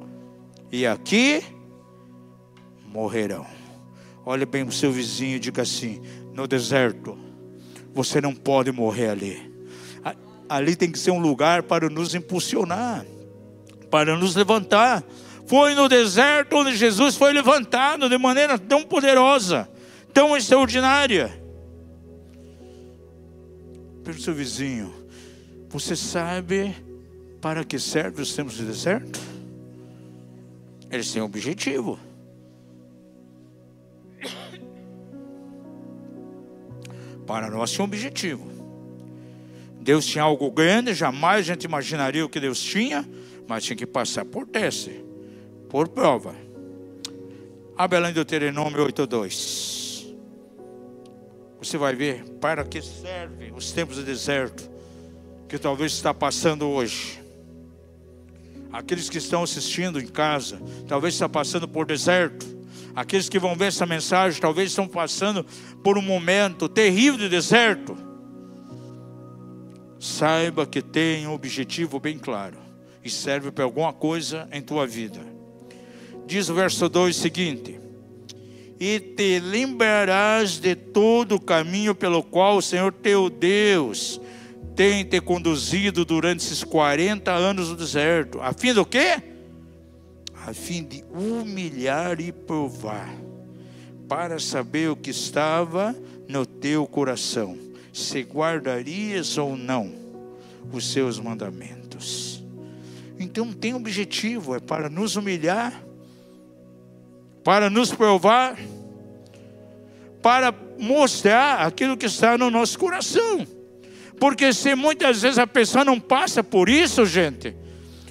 e aqui morrerão. Olhe bem para o seu vizinho e diga assim: no deserto, você não pode morrer ali. Ali tem que ser um lugar para nos impulsionar, para nos levantar. Foi no deserto onde Jesus foi levantado de maneira tão poderosa, tão extraordinária. Para o seu vizinho: você sabe para que serve os tempos de deserto? Eles têm um objetivo. Para nós tinha um objetivo. Deus tinha algo grande, jamais a gente imaginaria o que Deus tinha, mas tinha que passar por teste, por prova. Abre lá em Deuteronômio 8:2. Você vai ver para que serve os tempos de deserto que talvez está passando hoje. Aqueles que estão assistindo em casa, talvez está passando por deserto. Aqueles que vão ver essa mensagem, talvez estão passando por um momento terrível de deserto. Saiba que tem um objetivo bem claro e serve para alguma coisa em tua vida. Diz o verso 2 seguinte: e te lembrarás de todo o caminho pelo qual o Senhor teu Deus tem te conduzido durante esses 40 anos no deserto. A fim do quê? A fim de humilhar e provar, para saber o que estava no teu coração, se guardarias ou não os seus mandamentos. Então tem objetivo, é para nos humilhar, para nos provar, para mostrar aquilo que está no nosso coração. Porque se muitas vezes a pessoa não passa por isso, gente,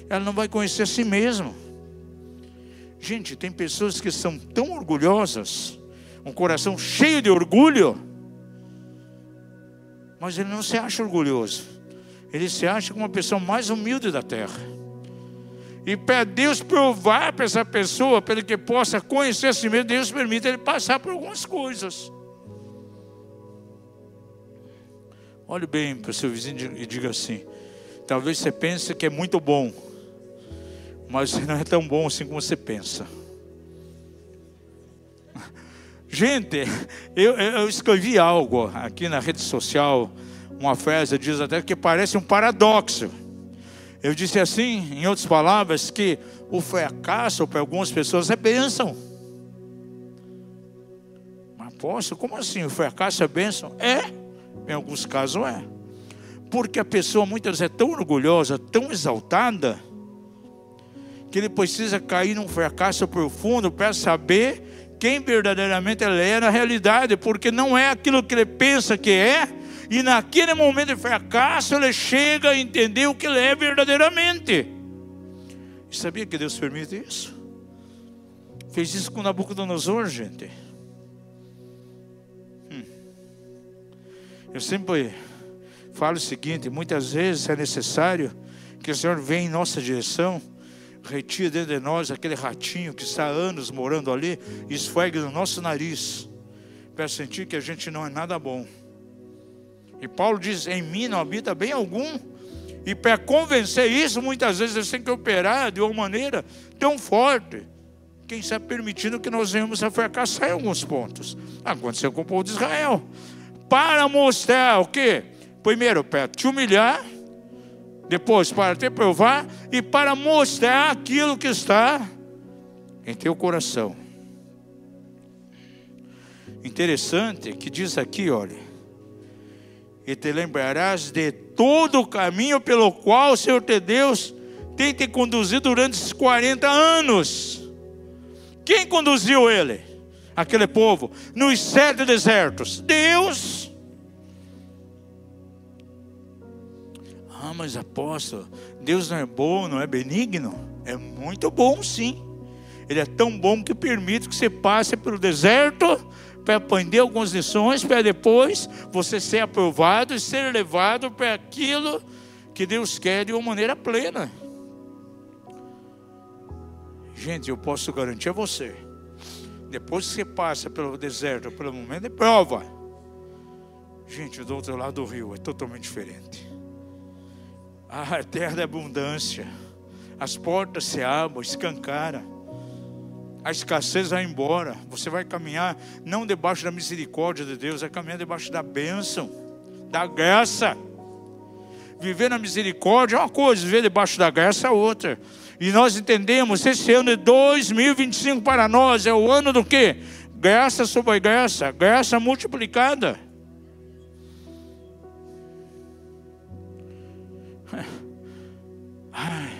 ela não vai conhecer a si mesma. Gente, tem pessoas que são tão orgulhosas, um coração cheio de orgulho, mas ele não se acha orgulhoso. Ele se acha como uma pessoa mais humilde da terra. E para Deus provar para essa pessoa, para que possa conhecer a si mesmo, Deus permite ele passar por algumas coisas. Olhe bem para o seu vizinho e diga assim: talvez você pense que é muito bom, mas não é tão bom assim como você pensa. Gente, eu escrevi algo aqui na rede social, uma frase, diz até que parece um paradoxo. Eu disse assim, em outras palavras, que o fracasso para algumas pessoas é bênção. Mas posso? Como assim? O fracasso é bênção? É, em alguns casos é. Porque a pessoa muitas vezes é tão orgulhosa, tão exaltada, que ele precisa cair num fracasso profundo para saber quem verdadeiramente ele é na realidade, porque não é aquilo que ele pensa que é, e naquele momento de fracasso ele chega a entender o que ele é verdadeiramente. E sabia que Deus permite isso? Fez isso com Nabucodonosor, gente. Eu sempre falo o seguinte: muitas vezes é necessário que o Senhor venha em nossa direção, retire dentro de nós aquele ratinho que está há anos morando ali, e esfregue no nosso nariz, para sentir que a gente não é nada bom. E Paulo diz: em mim não habita bem algum. E para convencer isso, muitas vezes eles têm que operar de uma maneira tão forte, quem sabe permitindo que nós venhamos a fracassar em alguns pontos. Aconteceu com o povo de Israel. Para mostrar o quê? Primeiro, para te humilhar, depois para te provar, e para mostrar aquilo que está em teu coração. Interessante que diz aqui, olha: e te lembrarás de todo o caminho pelo qual o Senhor teu Deus tem te conduzido durante esses 40 anos. Quem conduziu ele? Aquele povo, nos 7 desertos. Deus. Ah, mas apóstolo, Deus não é bom, não é benigno? É muito bom, sim. Ele é tão bom que permite que você passe pelo deserto para aprender algumas lições, para depois você ser aprovado e ser levado para aquilo que Deus quer de uma maneira plena. Gente, eu posso garantir a você, depois que você passa pelo deserto, pelo momento de prova, gente, do outro lado do rio é totalmente diferente. A terra da abundância, as portas se abrem, escancaram, a escassez vai embora. Você vai caminhar não debaixo da misericórdia de Deus, vai caminhar debaixo da bênção, da graça. Viver na misericórdia é uma coisa, viver debaixo da graça é outra. E nós entendemos, esse ano de 2025 para nós é o ano do quê? Graça sobre graça, graça multiplicada. Ai,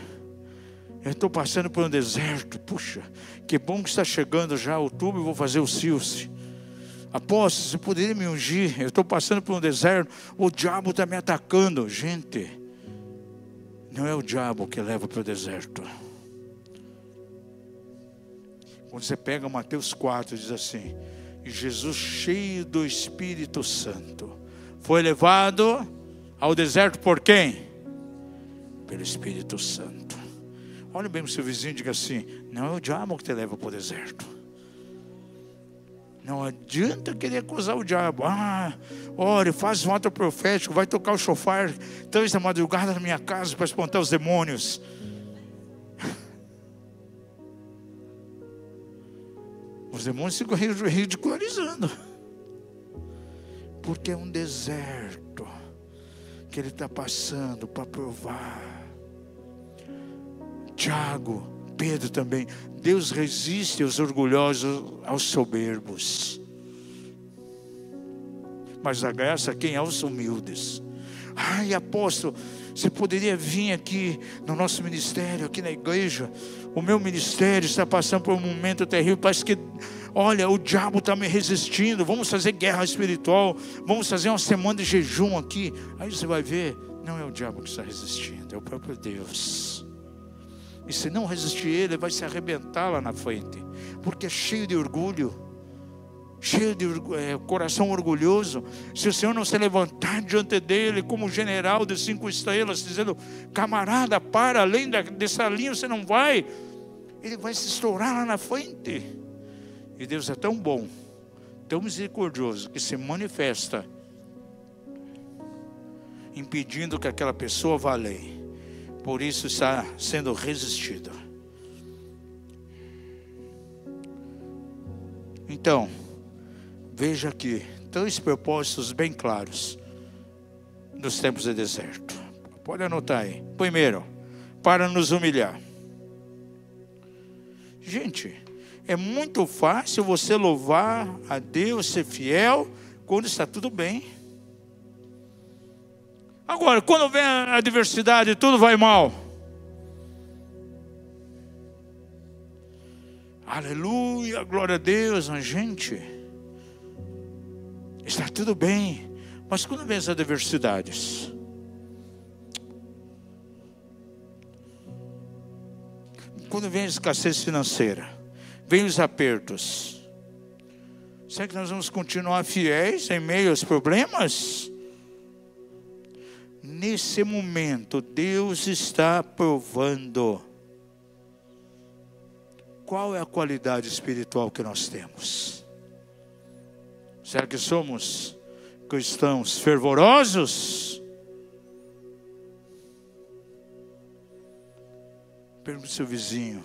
eu estou passando por um deserto. Puxa, que bom que está chegando já outubro e vou fazer o Silce. Apóstolo, você poderia me ungir? Eu estou passando por um deserto, o diabo está me atacando. Gente, não é o diabo que leva para o deserto. Quando você pega Mateus 4, diz assim: e Jesus, cheio do Espírito Santo, foi levado ao deserto por quem? Pelo Espírito Santo. Olha bem para o seu vizinho e diga assim: não é o diabo que te leva para o deserto. Não adianta querer acusar o diabo. Ore, faz um ato profético, vai tocar o chofar 3 da madrugada na minha casa para espantar os demônios. Os demônios ficam ridicularizando. Porque é um deserto que ele está passando para provar. Tiago, Pedro também. Deus resiste aos orgulhosos, aos soberbos, mas dá graça a quem? Aos humildes. Ai, apóstolo, você poderia vir aqui no nosso ministério, aqui na igreja. O meu ministério está passando por um momento terrível. Parece que, olha, o diabo está me resistindo. Vamos fazer guerra espiritual. Vamos fazer uma semana de jejum aqui. Aí você vai ver, não é o diabo que está resistindo, é o próprio Deus. E se não resistir ele, vai se arrebentar lá na frente. Porque é cheio de orgulho. Cheio de coração orgulhoso. Se o Senhor não se levantar diante dele como general de 5 estrelas, dizendo: camarada, para, além dessa linha você não vai, ele vai se estourar lá na frente. E Deus é tão bom, tão misericordioso, que se manifesta impedindo que aquela pessoa vá além. Por isso está sendo resistido. Então, veja aqui 3 propósitos bem claros nos tempos de deserto. Pode anotar aí. Primeiro, para nos humilhar. Gente, é muito fácil você louvar a Deus, ser fiel, quando está tudo bem. Agora, quando vem a adversidade, tudo vai mal. Aleluia, glória a Deus, mas gente, está tudo bem. Mas quando vem as adversidades, quando vem a escassez financeira, vem os apertos, será que nós vamos continuar fiéis em meio aos problemas? Nesse momento, Deus está provando qual é a qualidade espiritual que nós temos. Será que somos cristãos fervorosos? Pergunte ao seu vizinho,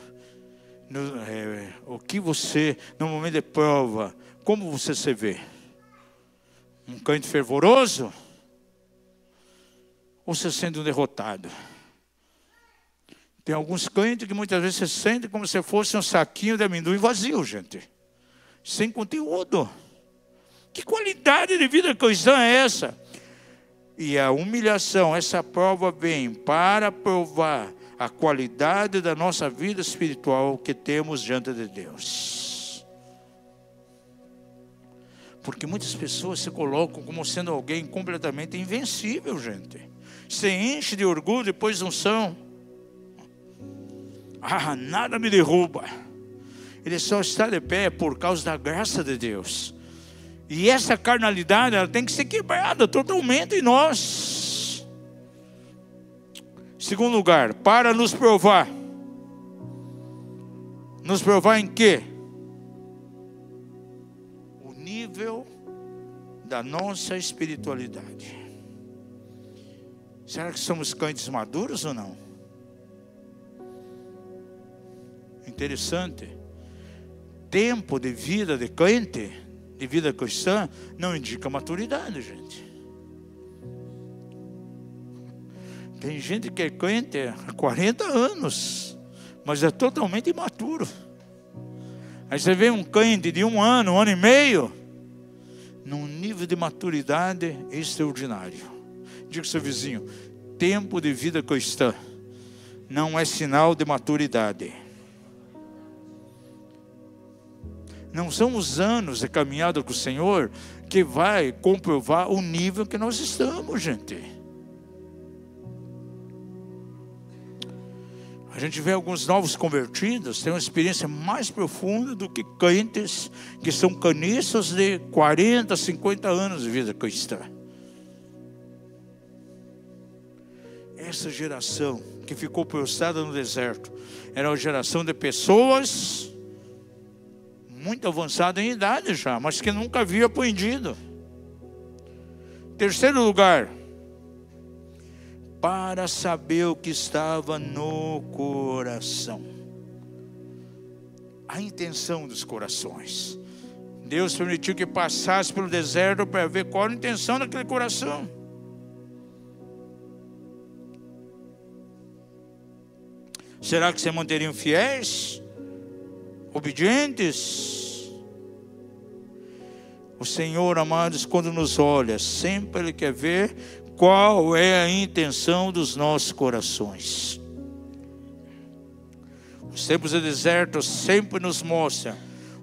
o que você, no momento de prova, como você se vê? Um crente fervoroso? Ou você sendo derrotado? Tem alguns crentes que muitas vezes se sentem como se fosse um saquinho de amendoim vazio, gente. Sem conteúdo. Que qualidade de vida cristã é essa? E a humilhação, essa prova vem para provar a qualidade da nossa vida espiritual que temos diante de Deus. Porque muitas pessoas se colocam como sendo alguém completamente invencível, gente. Se enche de orgulho, depois não são. Nada me derruba. Ele só está de pé por causa da graça de Deus. E essa carnalidade, ela tem que ser quebrada totalmente em nós. Segundo lugar, para nos provar. Nos provar em quê? O nível da nossa espiritualidade. Será que somos crentes maduros ou não? Interessante. Tempo de vida de crente, de vida cristã, não indica maturidade, gente. Tem gente que é crente há 40 anos, mas é totalmente imaturo. Aí você vê um crente de 1 ano, 1 ano e meio, num nível de maturidade extraordinário. Diga ao seu vizinho, tempo de vida cristã não é sinal de maturidade. Não são os anos de caminhada com o Senhor que vai comprovar o nível que nós estamos, gente. A gente vê alguns novos convertidos, têm uma experiência mais profunda do que crentes que são canistas de 40, 50 anos de vida cristã. Essa geração que ficou prostrada no deserto era uma geração de pessoas muito avançadas em idade já, mas que nunca havia aprendido. Terceiro lugar, para saber o que estava no coração. A intenção dos corações. Deus permitiu que passasse pelo deserto para ver qual era a intenção daquele coração. Será que se manteriam fiéis? Obedientes? O Senhor, amados, quando nos olha, sempre Ele quer ver qual é a intenção dos nossos corações. Os tempos de deserto sempre nos mostram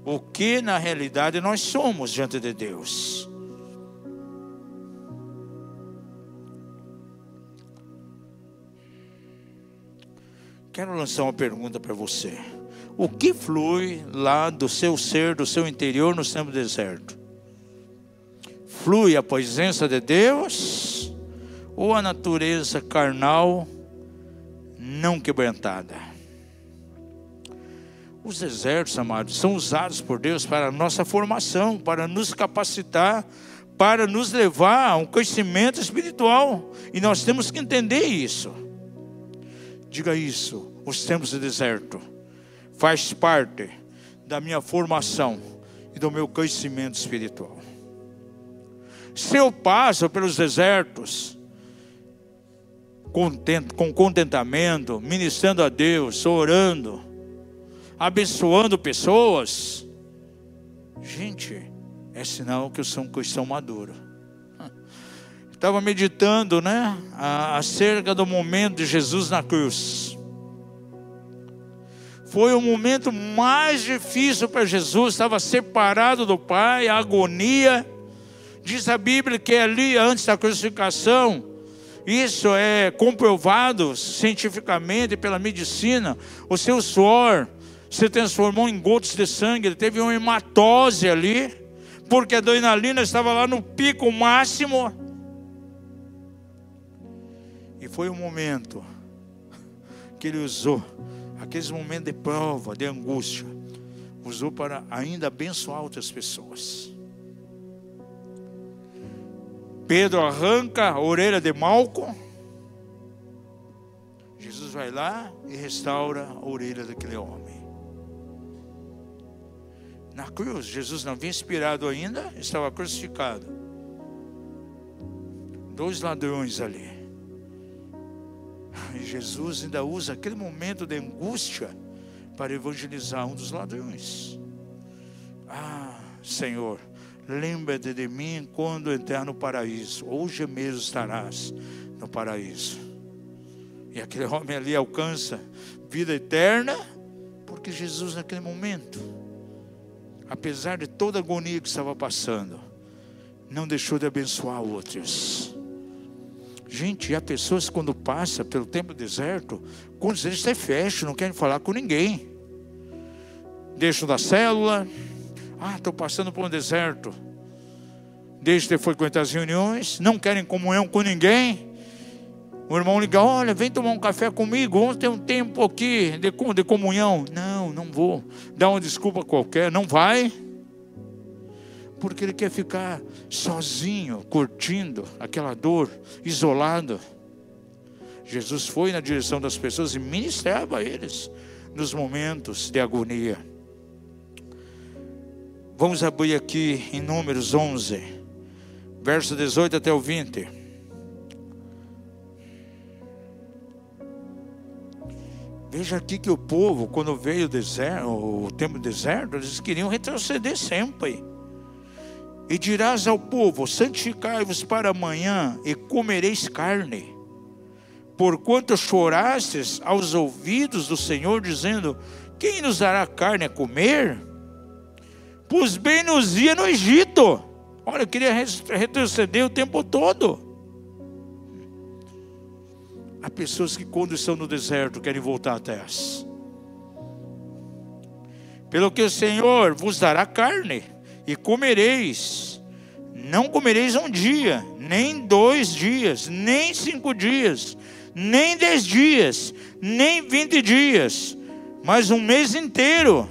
o que na realidade nós somos diante de Deus. Quero lançar uma pergunta para você. O que flui lá do seu ser, do seu interior no tempo do deserto? Flui a presença de Deus ou a natureza carnal não quebrantada? Os desertos, amados, são usados por Deus para a nossa formação, para nos capacitar, para nos levar a um crescimento espiritual. E nós temos que entender isso. Diga isso, os tempos de deserto faz parte da minha formação e do meu crescimento espiritual. Se eu passo pelos desertos com contentamento, ministrando a Deus, orando, abençoando pessoas, gente, é sinal que eu sou um cristão maduro. Estava meditando, acerca do momento de Jesus na cruz. Foi o momento mais difícil para Jesus, estava separado do Pai, a agonia. Diz a Bíblia que ali, antes da crucificação, isso é comprovado cientificamente pela medicina, o seu suor se transformou em gotas de sangue, ele teve uma hematose ali, porque a adrenalina estava lá no pico máximo. E foi um momento que ele usou, aqueles momentos de prova, de angústia, usou para ainda abençoar outras pessoas. Pedro arranca a orelha de Malco. Jesus vai lá e restaura a orelha daquele homem. Na cruz, Jesus não havia expirado ainda, estava crucificado. 2 ladrões ali. E Jesus ainda usa aquele momento de angústia para evangelizar um dos ladrões. Ah, Senhor, lembra-te de mim quando entrar no paraíso. Hoje mesmo estarás no paraíso. E aquele homem ali alcança vida eterna, porque Jesus naquele momento, apesar de toda a agonia que estava passando, não deixou de abençoar outros. Gente, há pessoas que quando passa pelo tempo do deserto, quando eles se fecham, não querem falar com ninguém. Deixam da célula. Estou passando por um deserto. Deixam de frequentar as reuniões, não querem comunhão com ninguém. O irmão liga, olha, vem tomar um café comigo, vamos ter um tempo aqui de comunhão. Não vou. Dá uma desculpa qualquer, não vai. Porque ele quer ficar sozinho, curtindo aquela dor, isolado. Jesus foi na direção das pessoas e ministrava a eles nos momentos de agonia. Vamos abrir aqui em Números 11, verso 18 até o 20. Veja aqui que o povo, quando veio o tempo do deserto, eles queriam retroceder sempre. E dirás ao povo, santificai-vos para amanhã e comereis carne, porquanto chorastes aos ouvidos do Senhor, dizendo: quem nos dará carne a comer? Pois bem nos ia no Egito. Olha, eu queria retroceder o tempo todo. Há pessoas que, quando estão no deserto, querem voltar à terra. Pelo que o Senhor vos dará carne, e comereis. Não comereis um dia, nem 2 dias, nem 5 dias, nem 10 dias, nem 20 dias, mas um mês inteiro,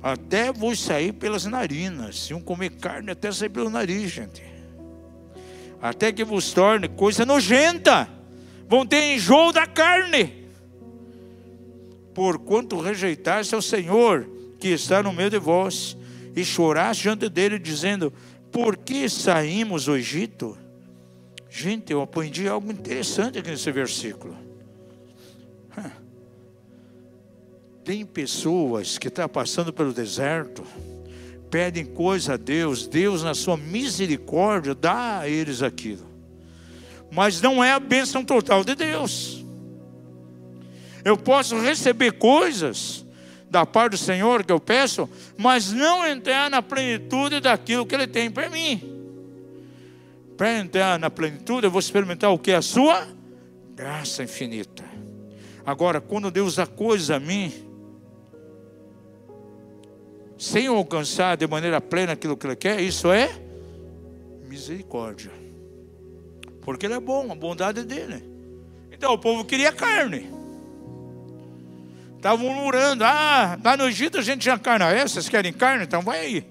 até vos sair pelas narinas. Se um comer carne, até sair pelo nariz, gente. Até que vos torne coisa nojenta. Vão ter enjoo da carne. Porquanto rejeitaste ao Senhor, que está no meio de vós, e choraste diante dele, dizendo: por que saímos do Egito? Gente, eu aprendi algo interessante aqui nesse versículo. Tem pessoas que estão passando pelo deserto, pedem coisa a Deus, Deus na sua misericórdia dá a eles aquilo, mas não é a bênção total de Deus. Eu posso receber coisas da parte do Senhor que eu peço, mas não entrar na plenitude daquilo que Ele tem para mim. Para entrar na plenitude, eu vou experimentar o que? A sua graça infinita. Agora, quando Deus dá coisas a mim, sem eu alcançar de maneira plena aquilo que Ele quer, isso é misericórdia. Porque Ele é bom, a bondade dEle. Então o povo queria carne. Estavam murmurando: lá no Egito a gente tinha carne. Vocês querem carne? Então vai aí.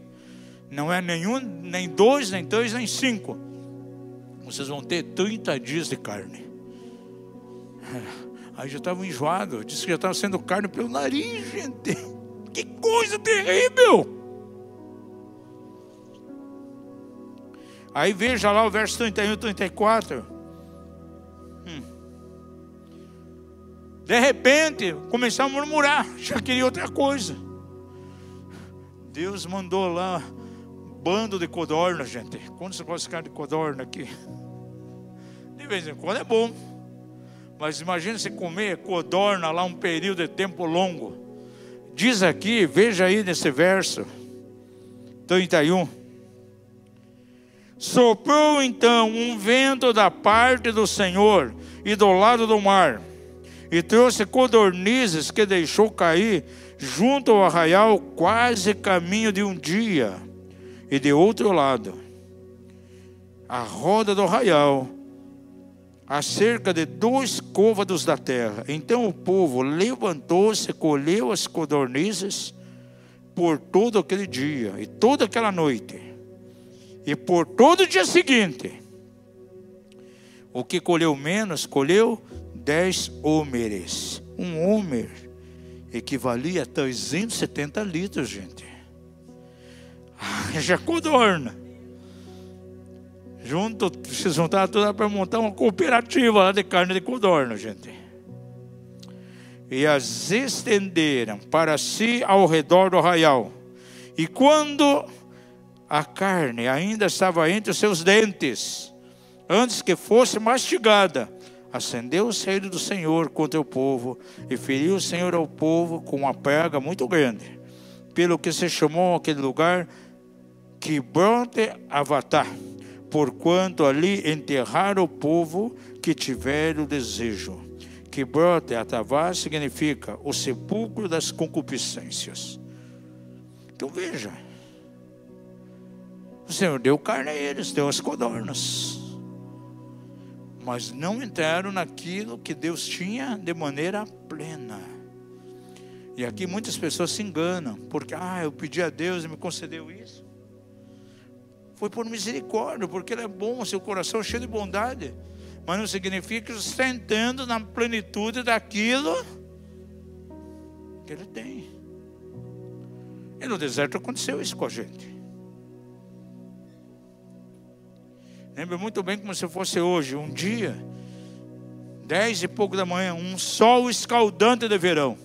Não é nenhum, nem 2, nem 3, nem 5. Vocês vão ter 30 dias de carne. Aí já estavam enjoados. Disse que já estava sendo carne pelo nariz, gente. Que coisa terrível. Aí veja lá o verso 31 e 34. De repente, começaram a murmurar, já queria outra coisa. Deus mandou lá um bando de codorna, gente. Quando você gosta de carne de codorna aqui? De vez em quando é bom. Mas imagine você comer codorna lá um período de tempo longo. Diz aqui, veja aí nesse verso 31. Soprou então um vento da parte do Senhor e do lado do mar, e trouxe codornizes que deixou cair junto ao arraial, quase caminho de um dia. E de outro lado, a roda do arraial, a cerca de 2 côvados da terra. Então o povo levantou-se, colheu as codornizes por todo aquele dia e toda aquela noite, e por todo o dia seguinte. O que colheu menos, colheu 10 hómeres. Um hómer equivalia a 370 litros, gente. Já codorna. Se juntaram tudo para montar uma cooperativa lá de carne de codorna, gente. E as estenderam para si ao redor do arraial. E quando a carne ainda estava entre os seus dentes, antes que fosse mastigada, acendeu o selo do Senhor contra o povo, e feriu o Senhor ao povo com uma praga muito grande, pelo que se chamou aquele lugar Quibrote Avatá, porquanto ali enterraram o povo que tiver o desejo. Quibrote Avatá significa o sepulcro das concupiscências. Então veja, o Senhor deu carne a eles, deu as codornas, mas não entraram naquilo que Deus tinha de maneira plena. E aqui muitas pessoas se enganam, porque eu pedi a Deus e me concedeu isso. Foi por misericórdia, porque Ele é bom, seu coração é cheio de bondade, mas não significa que você está entrando na plenitude daquilo que Ele tem. E no deserto aconteceu isso com a gente. Lembro muito bem como se fosse hoje, um dia, 10 e pouco da manhã, um sol escaldante de verão.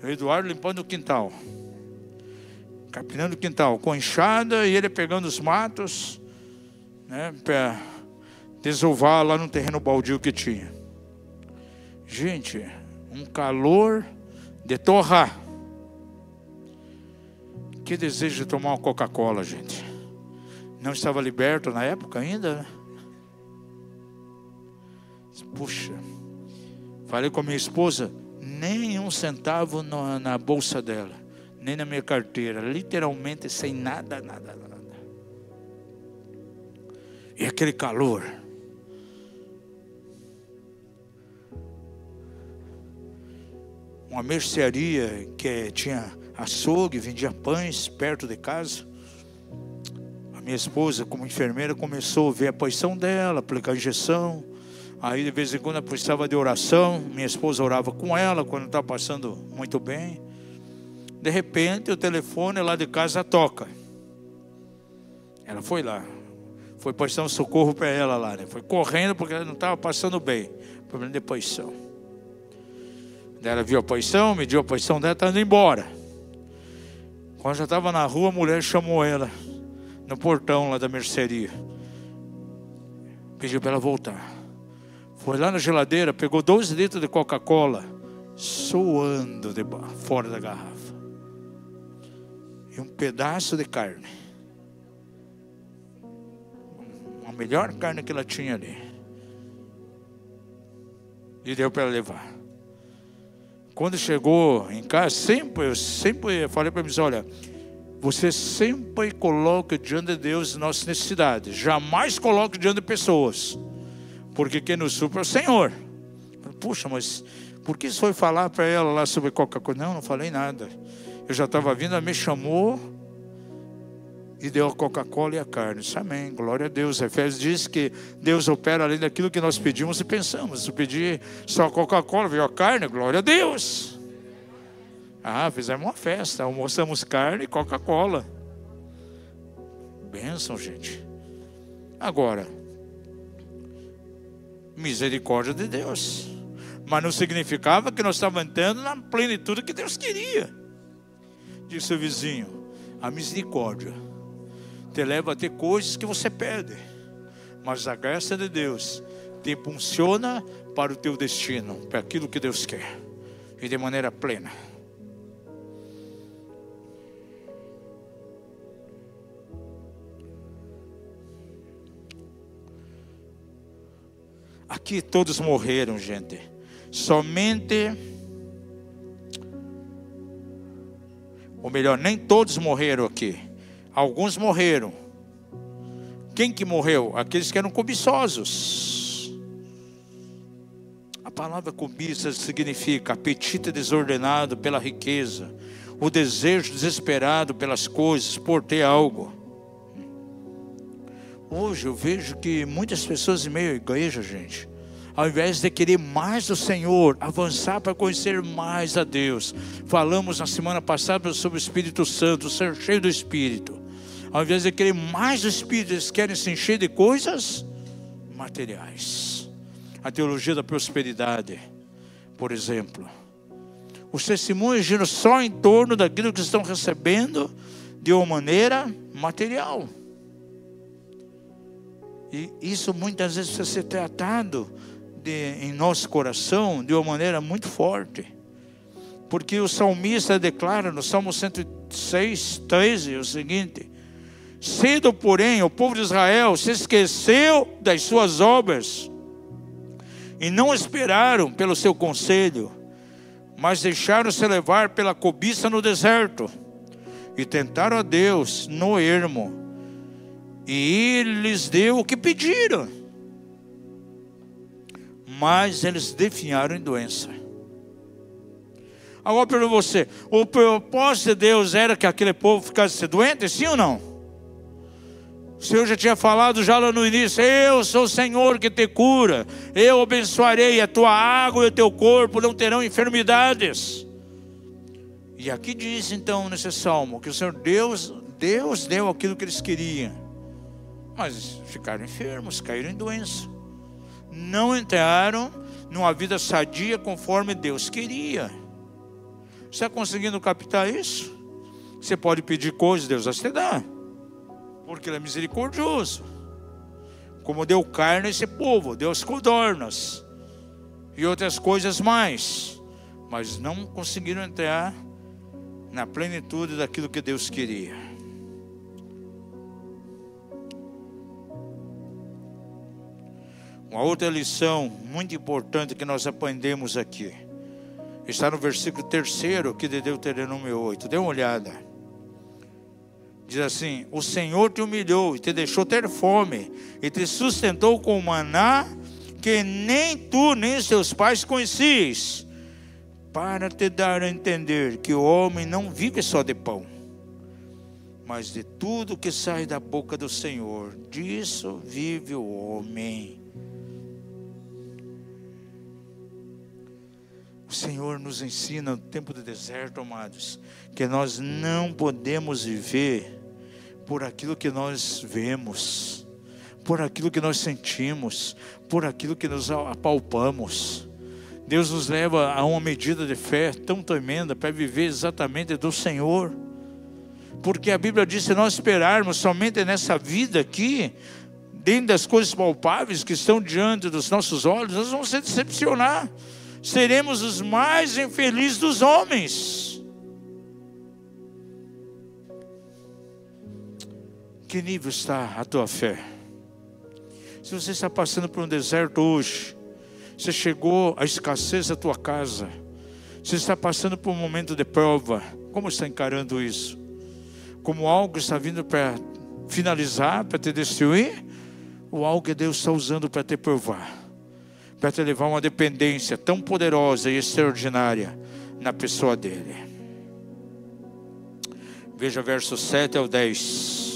O Eduardo limpando o quintal, capinando o quintal com enxada, e ele pegando os matos, né, para desovar lá no terreno baldio que tinha. Gente, um calor de torrar. Que desejo de tomar uma Coca-Cola, gente. Não estava liberto na época ainda, né? Puxa, falei com a minha esposa, nem um centavo na bolsa dela, nem na minha carteira, literalmente sem nada. E aquele calor. Uma mercearia que tinha açougue, vendia pães perto de casa. A minha esposa, como enfermeira, começou a ver a posição dela, aplicar injeção. Aí de vez em quando ela precisava de oração. Minha esposa orava com ela quando estava passando muito bem. De repente o telefone lá de casa toca. Ela foi lá, foi prestar um socorro para ela lá, né? Foi correndo porque ela não estava passando bem. Problema de posição. Daí ela viu a posição, mediu a posição dela, estava indo embora. Quando já estava na rua, a mulher chamou ela no portão lá da mercearia. Pediu para ela voltar. Foi lá na geladeira, pegou 2 litros de Coca-Cola, suando fora da garrafa. E um pedaço de carne. A melhor carne que ela tinha ali. E deu para ela levar. Quando chegou em casa, eu sempre falei para eles, olha, você sempre coloca diante de Deus nossas necessidades. Jamais coloque diante de pessoas. Porque quem nos supra é o Senhor. Puxa, mas por que você foi falar para ela lá sobre Coca-Cola? Não falei nada. Eu já estava vindo, ela me chamou e deu a Coca-Cola e a carne. Isso, amém, glória a Deus. Efésios diz que Deus opera além daquilo que nós pedimos e pensamos. Se eu pedir só a Coca-Cola, veio a carne, glória a Deus. Fizemos uma festa, almoçamos carne e Coca-Cola. Bênção, gente. Agora, misericórdia de Deus. Mas não significava que nós estávamos entrando na plenitude que Deus queria. Disse o vizinho, a misericórdia te leva a ter coisas que você pede, mas a graça de Deus te impulsiona para o teu destino, para aquilo que Deus quer, e de maneira plena. Aqui todos morreram, gente. Somente, ou melhor, nem todos morreram aqui. Alguns morreram. Quem que morreu? Aqueles que eram cobiçosos. A palavra cobiça significa apetite desordenado pela riqueza, o desejo desesperado pelas coisas, por ter algo. Hoje eu vejo que muitas pessoas em meio à igreja, gente, ao invés de querer mais do Senhor, avançar para conhecer mais a Deus. Falamos na semana passada sobre o Espírito Santo, ser cheio do Espírito. Ao invés de querer mais do Espírito, eles querem se encher de coisas materiais. A teologia da prosperidade, por exemplo. Os testemunhos giram só em torno daquilo que estão recebendo de uma maneira material. E isso muitas vezes precisa ser tratado em nosso coração de uma maneira muito forte. Porque o salmista declara no Salmo 106, 13 o seguinte: cedo, porém, o povo de Israel se esqueceu das suas obras e não esperaram pelo seu conselho, mas deixaram-se levar pela cobiça no deserto e tentaram a Deus no ermo, e Ele lhes deu o que pediram, mas eles definharam em doença. Agora pergunto você, o propósito de Deus era que aquele povo ficasse doente, sim ou não? O Senhor já tinha falado já lá no início: eu sou o Senhor que te cura, eu abençoarei a tua água e o teu corpo, não terão enfermidades. E aqui diz então nesse salmo que o Senhor Deus deu aquilo que eles queriam, mas ficaram enfermos, caíram em doença, não entraram numa vida sadia conforme Deus queria. Você está conseguindo captar isso? Você pode pedir coisas, Deus vai te dar, porque Ele é misericordioso. como deu carne a esse povo, deu as codornas e outras coisas mais, mas não conseguiram entrar na plenitude daquilo que Deus queria. Uma outra lição muito importante que nós aprendemos aqui está no versículo 3 aqui de Deuteronômio 8. Dê uma olhada. Diz assim: o Senhor te humilhou e te deixou ter fome, e te sustentou com maná que nem tu nem seus pais conhecias, para te dar a entender que o homem não vive só de pão, mas de tudo que sai da boca do Senhor, disso vive o homem. O Senhor nos ensina no tempo do deserto, amados, que nós não podemos viver por aquilo que nós vemos, por aquilo que nós sentimos, por aquilo que nos apalpamos. Deus nos leva a uma medida de fé tão tremenda para viver exatamente do Senhor. Porque a Bíblia diz que se nós esperarmos somente nessa vida aqui, dentro das coisas palpáveis que estão diante dos nossos olhos, nós vamos se decepcionar. Seremos os mais infelizes dos homens. Que nível está a tua fé? Se você está passando por um deserto hoje, você chegou à escassez da tua casa, você está passando por um momento de prova, como está encarando isso? Como algo que está vindo para finalizar, para te destruir? Ou algo que Deus está usando para te provar? Para te levar a uma dependência tão poderosa e extraordinária na pessoa dele. Veja versos 7 ao 10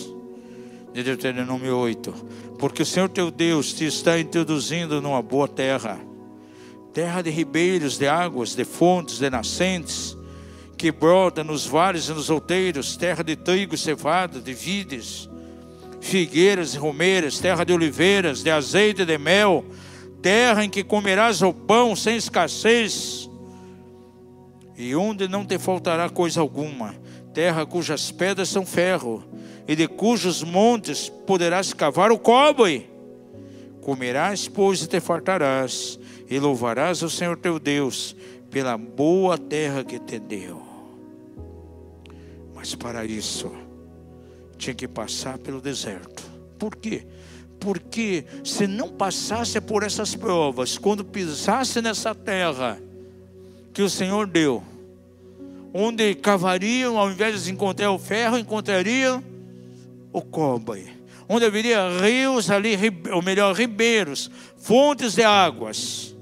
de Deuteronômio 8. Porque o Senhor teu Deus te está introduzindo numa boa terra, terra de ribeiros, de águas, de fontes, de nascentes, que brota nos vales e nos outeiros, terra de trigo e cevada, de vides, figueiras e romeiras, terra de oliveiras, de azeite e de mel, terra em que comerás o pão sem escassez, e onde não te faltará coisa alguma, terra cujas pedras são ferro, e de cujos montes poderás cavar o cobre. Comerás, pois, e te fartarás, e louvarás o Senhor teu Deus pela boa terra que te deu. Mas para isso tinha que passar pelo deserto. Por quê? Porque se não passasse por essas provas, quando pisasse nessa terra que o Senhor deu, onde cavariam, ao invés de encontrar o ferro, encontrariam o cobre, onde haveria rios ali, ou melhor, ribeiros, fontes de águas.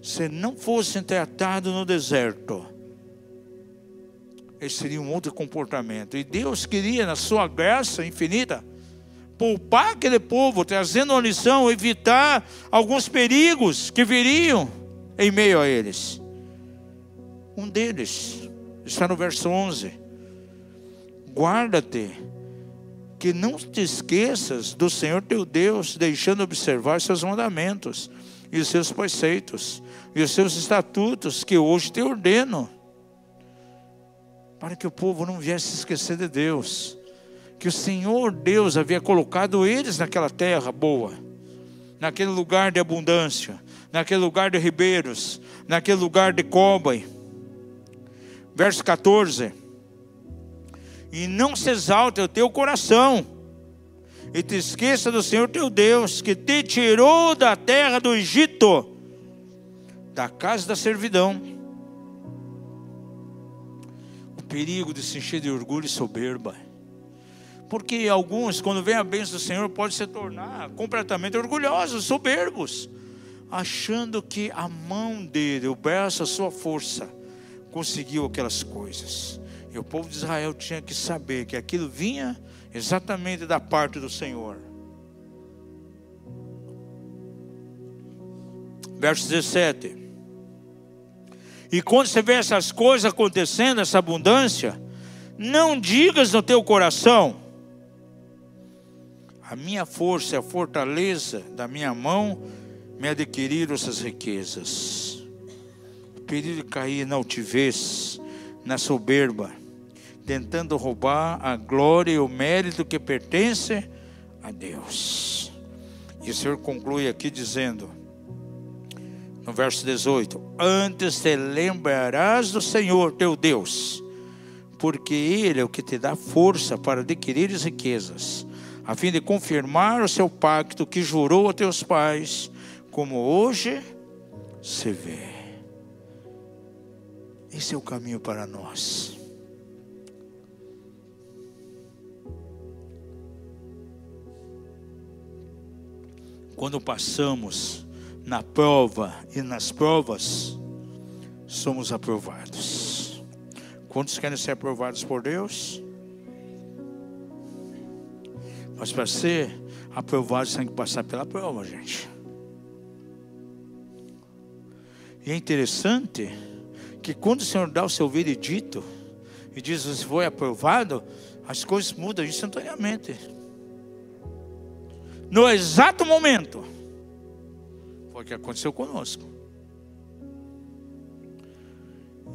Se não fossem tratados no deserto, esse seria um outro comportamento. E Deus queria, na sua graça infinita, poupar aquele povo, trazendo uma lição, evitar alguns perigos que viriam em meio a eles. Um deles está no verso 11. Guarda-te, que não te esqueças do Senhor teu Deus, deixando observar seus mandamentos, e os seus preceitos, e os seus estatutos, que hoje te ordeno, para que o povo não viesse se esquecer de Deus, que o Senhor Deus havia colocado eles naquela terra boa, naquele lugar de abundância, naquele lugar de ribeiros, naquele lugar de cobre. Verso 14. E não se exalte o teu coração, e te esqueça do Senhor teu Deus, que te tirou da terra do Egito, da casa da servidão. O perigo de se encher de orgulho e soberba. Porque alguns, quando vem a bênção do Senhor, podem se tornar completamente orgulhosos, soberbos, achando que a mão dele, o braço, a sua força, conseguiu aquelas coisas. E o povo de Israel tinha que saber que aquilo vinha exatamente da parte do Senhor. Verso 17. E quando você vê essas coisas acontecendo, essa abundância, não digas no teu coração: a minha força e a fortaleza da minha mão me adquiriram essas riquezas. O perigo de cair na altivez, na soberba, tentando roubar a glória e o mérito que pertence a Deus. E o Senhor conclui aqui dizendo, no verso 18: antes te lembrarás do Senhor teu Deus, porque Ele é o que te dá força para adquirir as riquezas, a fim de confirmar o seu pacto que jurou a teus pais, como hoje se vê. Esse é o caminho para nós. Quando passamos na prova e nas provas, somos aprovados. Quantos querem ser aprovados por Deus? Mas para ser aprovado, você tem que passar pela prova, gente. E é interessante que quando o Senhor dá o seu veredito e diz que você foi aprovado, as coisas mudam instantaneamente. No exato momento. Foi o que aconteceu conosco.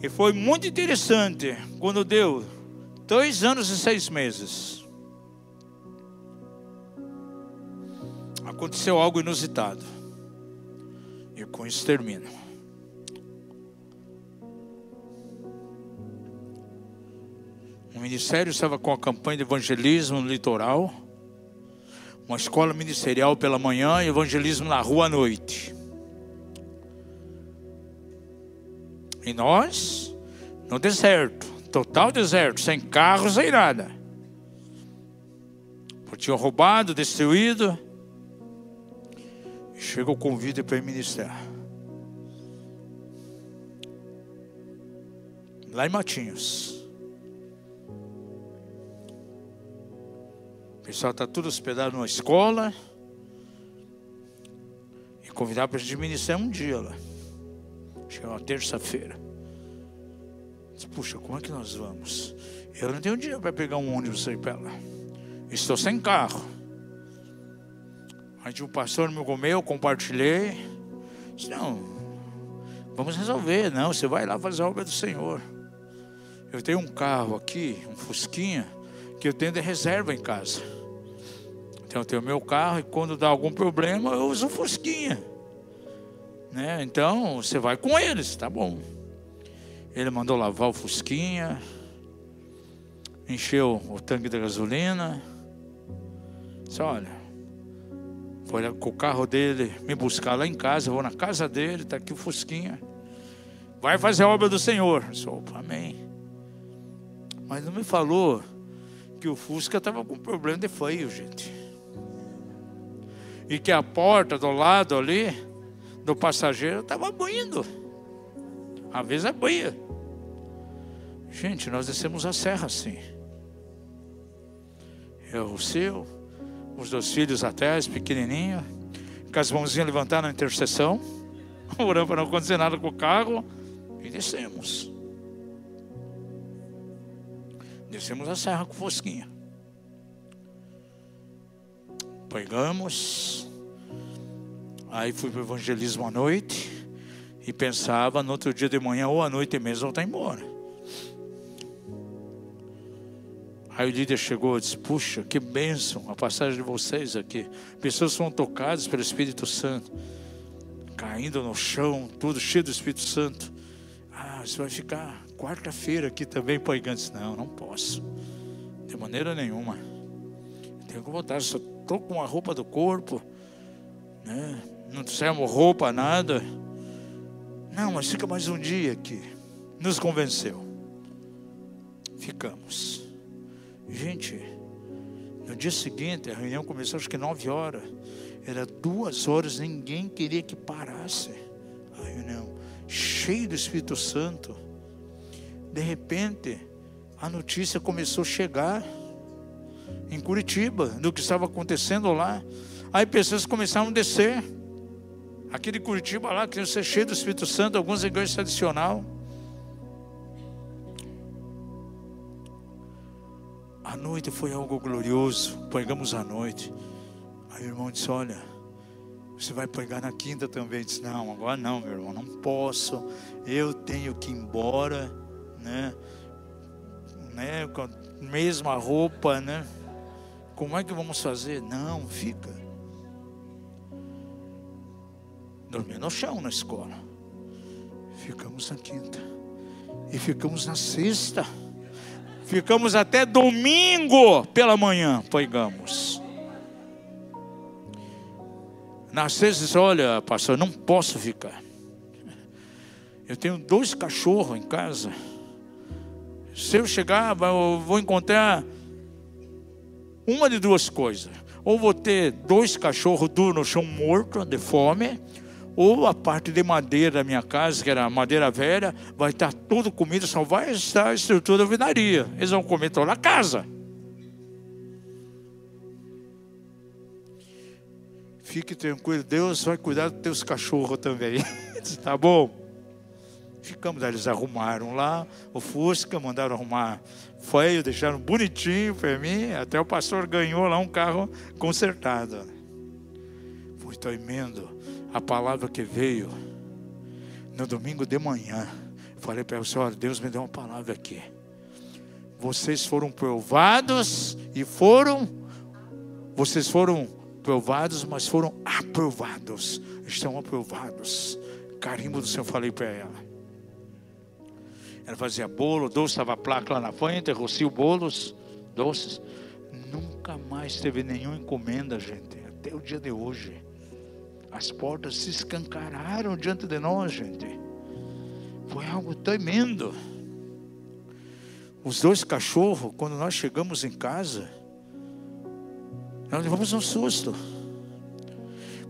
E foi muito interessante quando deu 2 anos e 6 meses. Aconteceu algo inusitado. E com isso termino. O ministério estava com a campanha de evangelismo no litoral. Uma escola ministerial pela manhã e evangelismo na rua à noite. E nós, no deserto, total deserto, sem carro, sem nada. Porque tinham roubado, destruído. E chega o convite para ir ministrar. Lá em Matinhos. O pessoal está tudo hospedado numa escola. E convidar para a gente ministrar um dia lá. Chegou uma terça-feira. Disse, puxa, como é que nós vamos? Eu não tenho dinheiro para pegar um ônibus aí para lá. Estou sem carro. Aí o pastor me comeu, eu compartilhei. Disse, não, vamos resolver. Não, você vai lá fazer a obra do Senhor. Eu tenho um carro aqui, um Fusquinha, que eu tenho de reserva em casa. Então eu tenho o meu carro e quando dá algum problema eu uso o Fusquinha, né? Então você vai com eles, tá bom. Ele mandou lavar o Fusquinha, encheu o tanque de gasolina. Disse, olha, foi com o carro dele me buscar lá em casa, eu vou na casa dele, está aqui o Fusquinha. Vai fazer a obra do Senhor. Eu disse, opa, amém. Mas não me falou que o Fusca estava com problema de freio, gente. E que a porta do lado ali, do passageiro, estava abrindo. Às vezes abria. Gente, nós descemos a serra assim. Eu, o seu, os 2 filhos atrás, pequenininho, com as mãozinhas levantadas na intercessão, orando para não acontecer nada com o carro, e descemos. Descemos a serra com Fusquinha. Pegamos. Aí fui para o evangelismo à noite. E pensava no outro dia de manhã ou à noite mesmo voltar embora. Aí o líder chegou e disse, puxa, que bênção a passagem de vocês aqui. Pessoas foram tocadas pelo Espírito Santo. Caindo no chão, tudo cheio do Espírito Santo. Ah, você vai ficar quarta-feira aqui também, pai. Disse, não posso. De maneira nenhuma. Tenho que voltar, só estou com a roupa do corpo, né? Não trouxemos roupa, nada. Não, mas fica mais um dia aqui. Nos convenceu. Ficamos. Gente, no dia seguinte, a reunião começou acho que 9 horas. Era 2 horas, ninguém queria que parasse a reunião. Cheio do Espírito Santo. De repente, a notícia começou a chegar em Curitiba, do que estava acontecendo lá. Aí pessoas começaram a descer. Aqui de Curitiba lá, queriam ser cheio do Espírito Santo, algumas igrejas tradicionais. A noite foi algo glorioso. Pregamos à noite. Aí o irmão disse, olha, você vai pregar na quinta também. Eu disse, não, agora não, meu irmão, não posso. Eu tenho que ir embora, né? Com a mesma roupa, né? Como é que vamos fazer? Não, fica. Dormia no chão na escola. Ficamos na quinta. E ficamos na sexta. Ficamos até domingo pela manhã, pregamos. Na sexta, disse, olha, pastor, eu não posso ficar. Eu tenho 2 cachorros em casa. Se eu chegar, eu vou encontrar uma de 2 coisas. Ou vou ter 2 cachorros duros no chão morto, de fome, ou a parte de madeira da minha casa, que era madeira velha, vai estar tudo comido, só vai estar a estrutura da alvenaria. Eles vão comer toda a casa. Fique tranquilo, Deus vai cuidar dos teus cachorros também. Tá bom? Ficamos, eles arrumaram lá o Fusca, mandaram arrumar feio, deixaram bonitinho para mim. Até o pastor ganhou lá um carro consertado. Foi tremendo a palavra que veio no domingo de manhã. Eu falei para o Senhor, Deus me deu uma palavra aqui. Vocês foram provados e vocês foram provados, mas foram aprovados. Estão aprovados. Carimbo do Senhor, falei para ela. Ela fazia bolo, doce, estava a placa lá na frente, Rocio bolos, doces. Nunca mais teve nenhuma encomenda, gente, até o dia de hoje. As portas se escancararam diante de nós, gente. Foi algo tremendo. Os 2 cachorros, quando nós chegamos em casa, nós levamos um susto.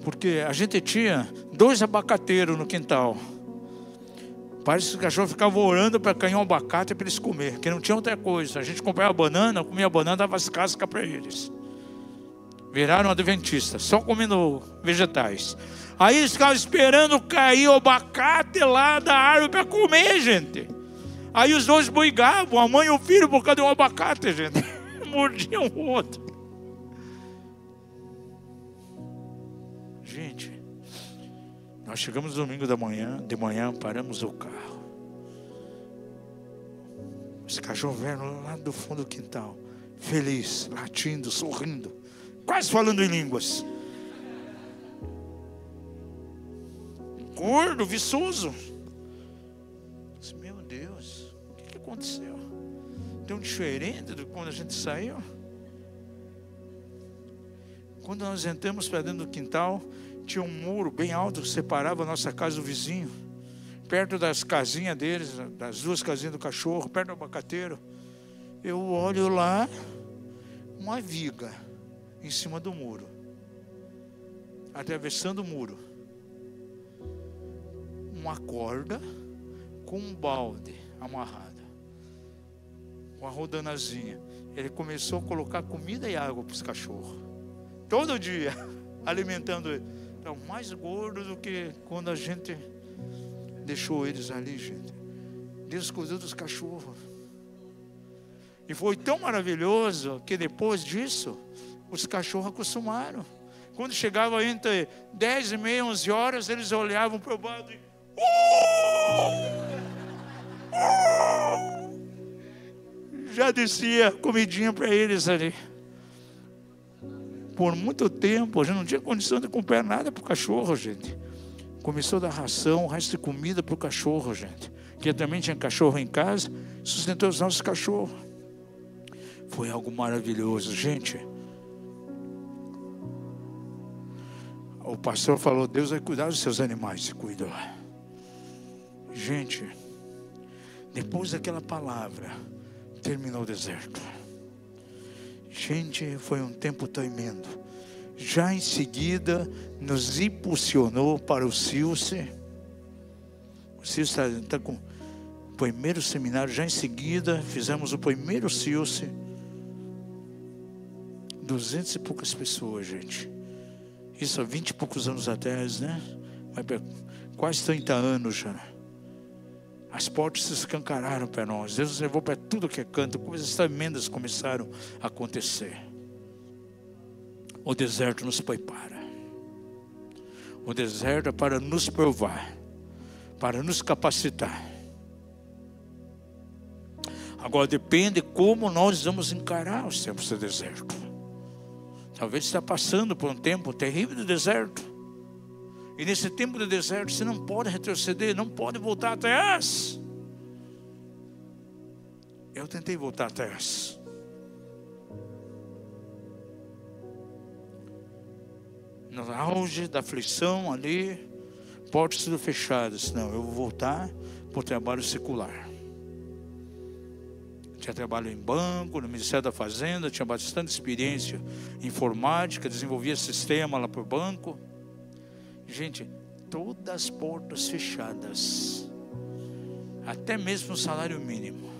Porque a gente tinha 2 abacateiros no quintal. Parece que os cachorros ficavam orando para cair um abacate para eles comer, porque não tinha outra coisa. A gente comprava banana, comia banana, dava as cascas para eles. Viraram adventistas, só comendo vegetais. Aí eles ficavam esperando cair o abacate lá da árvore para comer, gente. Aí os 2 brigavam, a mãe e o filho, por causa de um abacate, gente. Mordiam o outro. Gente, nós chegamos no domingo de manhã, paramos o carro. Os cachorros vieram lá do fundo do quintal, feliz, latindo, sorrindo, quase falando em línguas. Gordo, viçoso. Meu Deus, o que aconteceu? Tão diferente do quando a gente saiu. Quando nós entramos para dentro do quintal, tinha um muro bem alto que separava a nossa casa do vizinho. Perto das casinhas deles, das 2 casinhas do cachorro, perto do abacateiro. Eu olho lá, uma viga em cima do muro, atravessando o muro. Uma corda com um balde amarrado, com a rodanazinha. Ele começou a colocar comida e água para os cachorros. Todo dia, alimentando ele. Então, mais gordo do que quando a gente deixou eles ali, gente. Deus cuidou dos cachorros. E foi tão maravilhoso que depois disso, os cachorros acostumaram. Quando chegava entre 10h30 e 11 horas, eles olhavam para o balde e... já descia comidinha para eles ali. Por muito tempo, a gente não tinha condição de comprar nada para o cachorro, gente. Começou a dar ração, o resto de comida para o cachorro, gente. Que também tinha cachorro em casa, sustentou os nossos cachorros. Foi algo maravilhoso, gente. O pastor falou, Deus vai cuidar dos seus animais, se cuidou. Gente, depois daquela palavra, terminou o deserto. Gente, foi um tempo tremendo. Já em seguida, nos impulsionou para o Silce. O Silce está com o primeiro seminário. Já em seguida, fizemos o primeiro Silce. 200 e poucas pessoas, gente. Isso há 20 e poucos anos atrás, né? Quase 30 anos já. As portas se escancararam para nós. Deus nos levou para tudo que é canto. Coisas tremendas começaram a acontecer. O deserto nos prepara. O deserto é para nos provar, para nos capacitar. Agora depende como nós vamos encarar os tempos do deserto. Talvez está passando por um tempo terrível do deserto. E nesse tempo de deserto você não pode retroceder, não pode voltar atrás. Eu tentei voltar atrás. No auge da aflição ali, portas tudo fechadas. Não, eu vou voltar para o trabalho secular. Tinha trabalho em banco, no Ministério da Fazenda, tinha bastante experiência em informática, desenvolvia sistema lá para o banco. Gente, todas as portas fechadas, até mesmo o salário mínimo.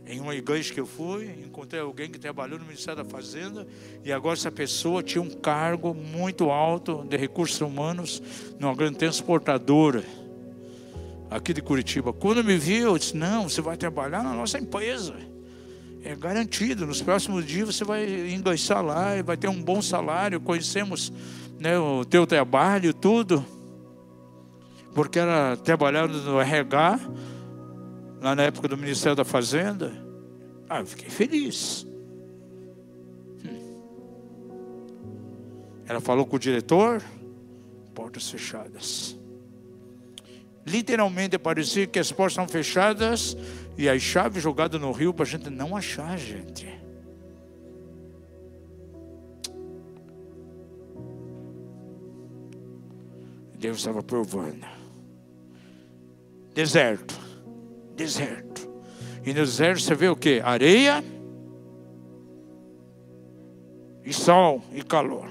Em uma igreja que eu fui, encontrei alguém que trabalhou no Ministério da Fazenda, e agora essa pessoa tinha um cargo muito alto de recursos humanos numa grande transportadora aqui de Curitiba. Quando me viu, eu disse: não, você vai trabalhar na nossa empresa, é garantido, nos próximos dias você vai ingressar lá e vai ter um bom salário. Conhecemos, né, o teu trabalho e tudo, porque ela trabalhava no RH lá na época do Ministério da Fazenda. Eu fiquei feliz. Ela falou com o diretor, portas fechadas. Literalmente parecia que as portas estão fechadas e as chaves jogadas no rio para a gente não achar, gente. Deus estava provando. Deserto. Deserto. E no deserto você vê o que? Areia e sol e calor.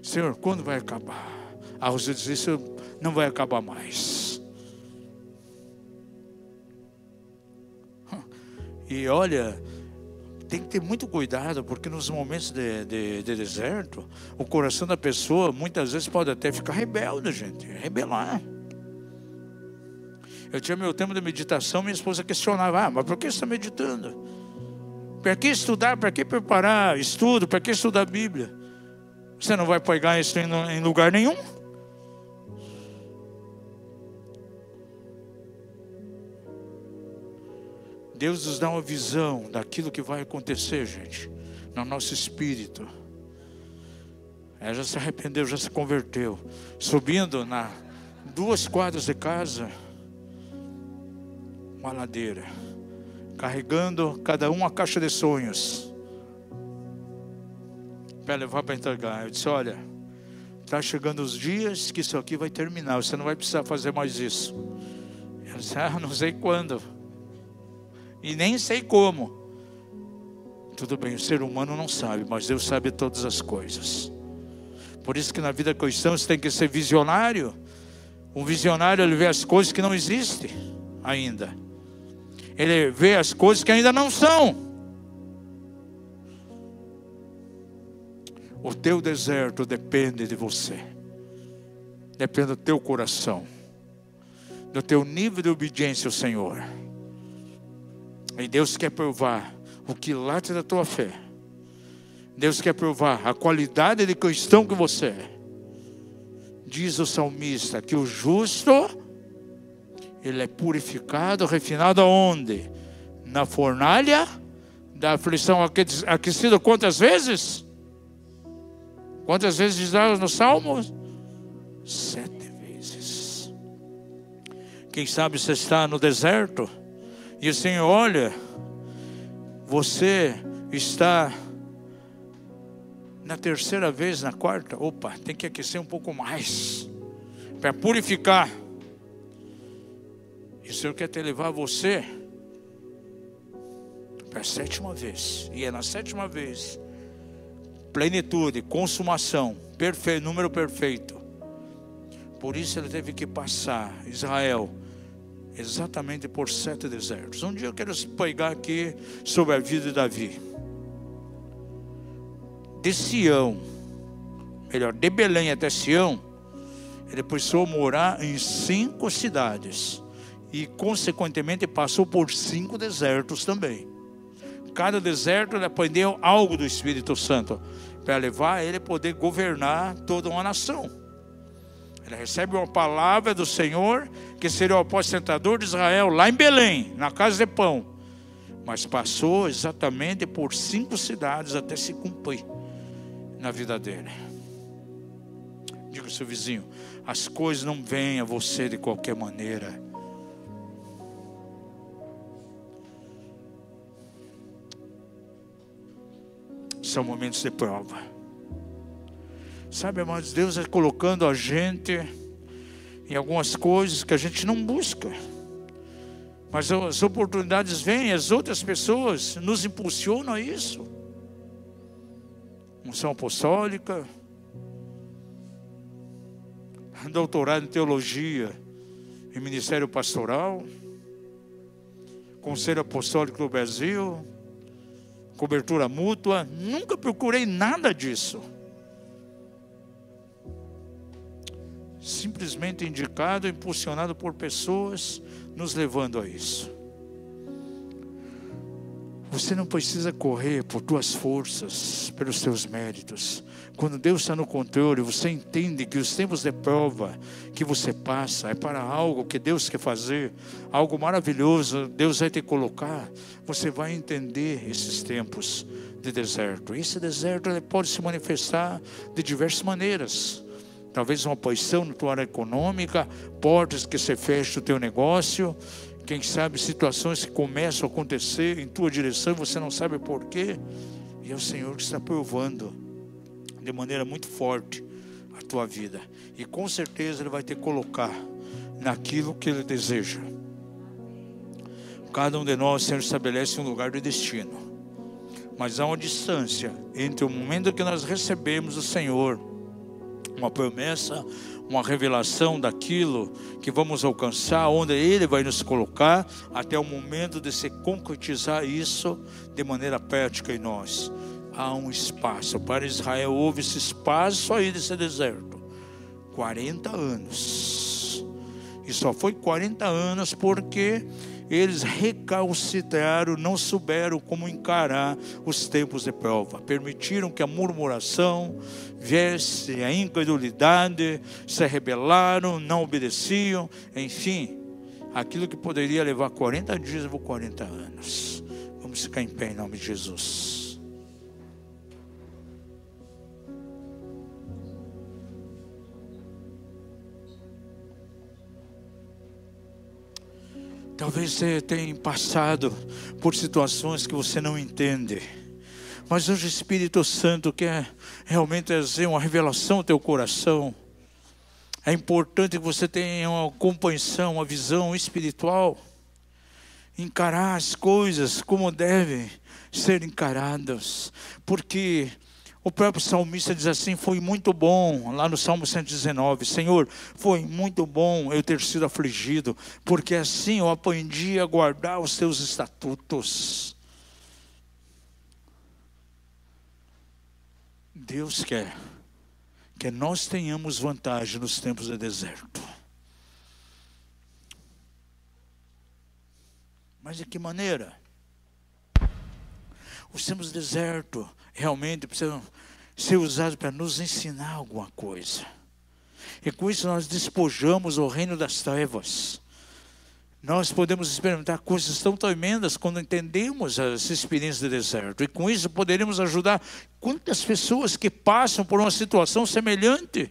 Senhor, quando vai acabar? A Rosa diz: isso não vai acabar mais. E olha, tem que ter muito cuidado, porque nos momentos de deserto, o coração da pessoa muitas vezes pode até ficar rebelde, gente, rebelar. Eu tinha meu tempo de meditação, minha esposa questionava: mas por que você está meditando? Para que estudar? Para que preparar estudo? Para que estudar a Bíblia? Você não vai pegar isso em lugar nenhum. Deus nos dá uma visão daquilo que vai acontecer, gente, no nosso espírito. Ela já se arrependeu, já se converteu. Subindo na 2 quadras de casa, uma ladeira, carregando cada uma caixa de sonhos para levar para entregar. Eu disse: olha, está chegando os dias que isso aqui vai terminar, você não vai precisar fazer mais isso. Eu disse: não sei quando e nem sei como. Tudo bem, o ser humano não sabe, mas Deus sabe todas as coisas. Por isso que na vida cristã você tem que ser visionário. Um visionário, ele vê as coisas que não existem ainda. Ele vê as coisas que ainda não são. O teu deserto depende de você. Depende do teu coração, do teu nível de obediência ao Senhor. E Deus quer provar o quilate da tua fé. Deus quer provar a qualidade de cristão que você é. Diz o salmista que o justo, ele é purificado, refinado aonde? Na fornalha da aflição, aquecido quantas vezes? Quantas vezes diz lá no Salmo? 7 vezes. Quem sabe você está no deserto e o Senhor olha, você está na 3ª vez, na 4ª, opa, tem que aquecer um pouco mais para purificar. E o Senhor quer te levar você para a 7ª vez. E é na 7ª vez, plenitude, consumação, perfeito, número perfeito. Por isso ele teve que passar Israel exatamente por 7 desertos. Um dia eu quero pegar aqui sobre a vida de Davi. De Sião, melhor, de Belém até Sião, ele precisou morar em 5 cidades. E consequentemente passou por 5 desertos também. Cada deserto ele aprendeu algo do Espírito Santo para levar ele a poder governar toda uma nação. Ele recebe uma palavra do Senhor, que seria o apostentador de Israel, lá em Belém, na casa de pão. Mas passou exatamente por 5 cidades até se cumprir na vida dele. para o seu vizinho: as coisas não vêm a você de qualquer maneira. São momentos de prova. Sabe, amados, Deus é colocando a gente em algumas coisas que a gente não busca. Mas as oportunidades vêm, as outras pessoas nos impulsionam a isso. Unção apostólica, doutorado em teologia e ministério pastoral, Conselho Apostólico do Brasil, cobertura mútua. Nunca procurei nada disso. Simplesmente indicado, impulsionado por pessoas nos levando a isso. Você não precisa correr por tuas forças, pelos teus méritos. Quando Deus está no controle, você entende que os tempos de prova que você passa é para algo que Deus quer fazer, algo maravilhoso Deus vai te colocar. Você vai entender esses tempos de deserto. Esse deserto ele pode se manifestar de diversas maneiras. Talvez uma posição na tua área econômica, portas que se fecham no teu negócio, quem sabe situações que começam a acontecer em tua direção e você não sabe porquê. E é o Senhor que está provando de maneira muito forte a tua vida. E com certeza Ele vai te colocar naquilo que Ele deseja. Cada um de nós, o Senhor estabelece um lugar de destino. Mas há uma distância entre o momento que nós recebemos do Senhor uma promessa, uma revelação daquilo que vamos alcançar, onde Ele vai nos colocar, até o momento de se concretizar isso de maneira prática em nós. Há um espaço. Para Israel houve esse espaço aí desse deserto, 40 anos. E só foi 40 anos porque eles recalcitraram, não souberam como encarar os tempos de prova. Permitiram que a murmuração viesse, a incredulidade, se rebelaram, não obedeciam. Enfim, aquilo que poderia levar 40 dias, levou 40 anos. Vamos ficar em pé em nome de Jesus. Talvez você tenha passado por situações que você não entende. Mas hoje o Espírito Santo quer realmente trazer uma revelação ao teu coração. É importante que você tenha uma compreensão, uma visão espiritual. Encarar as coisas como devem ser encaradas. Porque o próprio salmista diz assim: foi muito bom, lá no Salmo 119, Senhor, foi muito bom eu ter sido afligido, porque assim eu aprendi a guardar os teus estatutos. Deus quer que nós tenhamos vantagem nos tempos de deserto. Mas de que maneira? Os tempos de deserto realmente precisam ser usados para nos ensinar alguma coisa. E com isso nós despojamos o reino das trevas. Nós podemos experimentar coisas tão tremendas quando entendemos as experiências de deserto. E com isso poderemos ajudar quantas pessoas que passam por uma situação semelhante.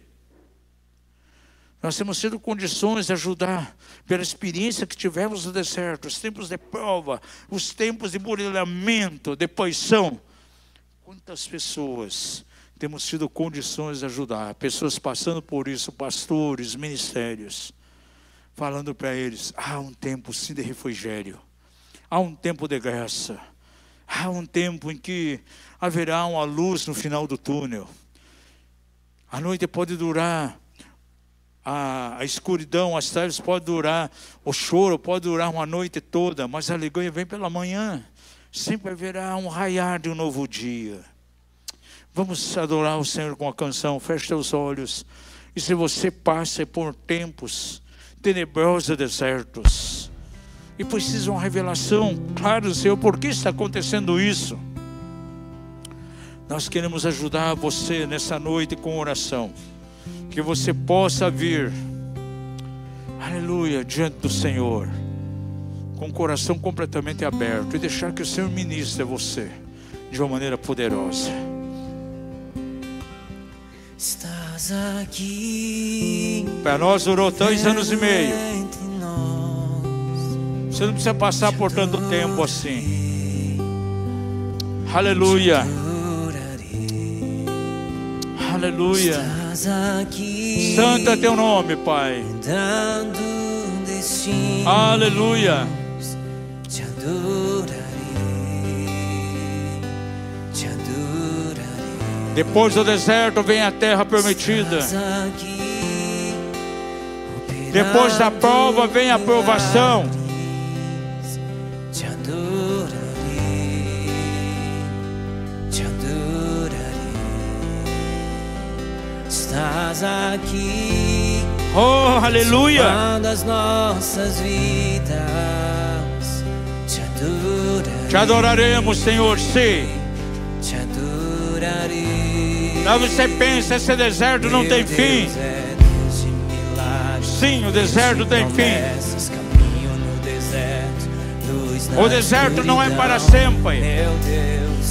Nós temos tido condições de ajudar pela experiência que tivemos no deserto, os tempos de prova, os tempos de burilamento, de pressão. Quantas pessoas temos tido condições de ajudar? Pessoas passando por isso, pastores, ministérios, falando para eles: há um tempo sim de refrigério, há um tempo de graça, há um tempo em que haverá uma luz no final do túnel. A noite pode durar, a escuridão, as trevas podem durar, o choro pode durar uma noite toda, mas a alegria vem pela manhã. Sempre haverá um raiar de um novo dia. Vamos adorar o Senhor com a canção. Feche seus olhos. E se você passa por tempos tenebrosos, desertos, e precisa de uma revelação clara do Senhor, por que está acontecendo isso? Nós queremos ajudar você nessa noite com oração. Que você possa vir, aleluia, diante do Senhor, com o coração completamente aberto, e deixar que o Senhor ministre a você de uma maneira poderosa. Está Para nós durou 2 anos e meio. Você não precisa passar por tanto tempo assim. Aleluia. Aleluia. Santo é teu nome, Pai. Aleluia. Te adorarei. Depois do deserto vem a terra prometida. Depois da prova vem a aprovação. Te adorarei, te adorarei. Estás aqui. Oh, aleluia. Das nossas vidas. Te adorarei. Te adoraremos, Senhor, sim. Te adorarei. Aí você pensa, esse deserto não tem fim. Sim, o deserto tem fim. O deserto não é para sempre.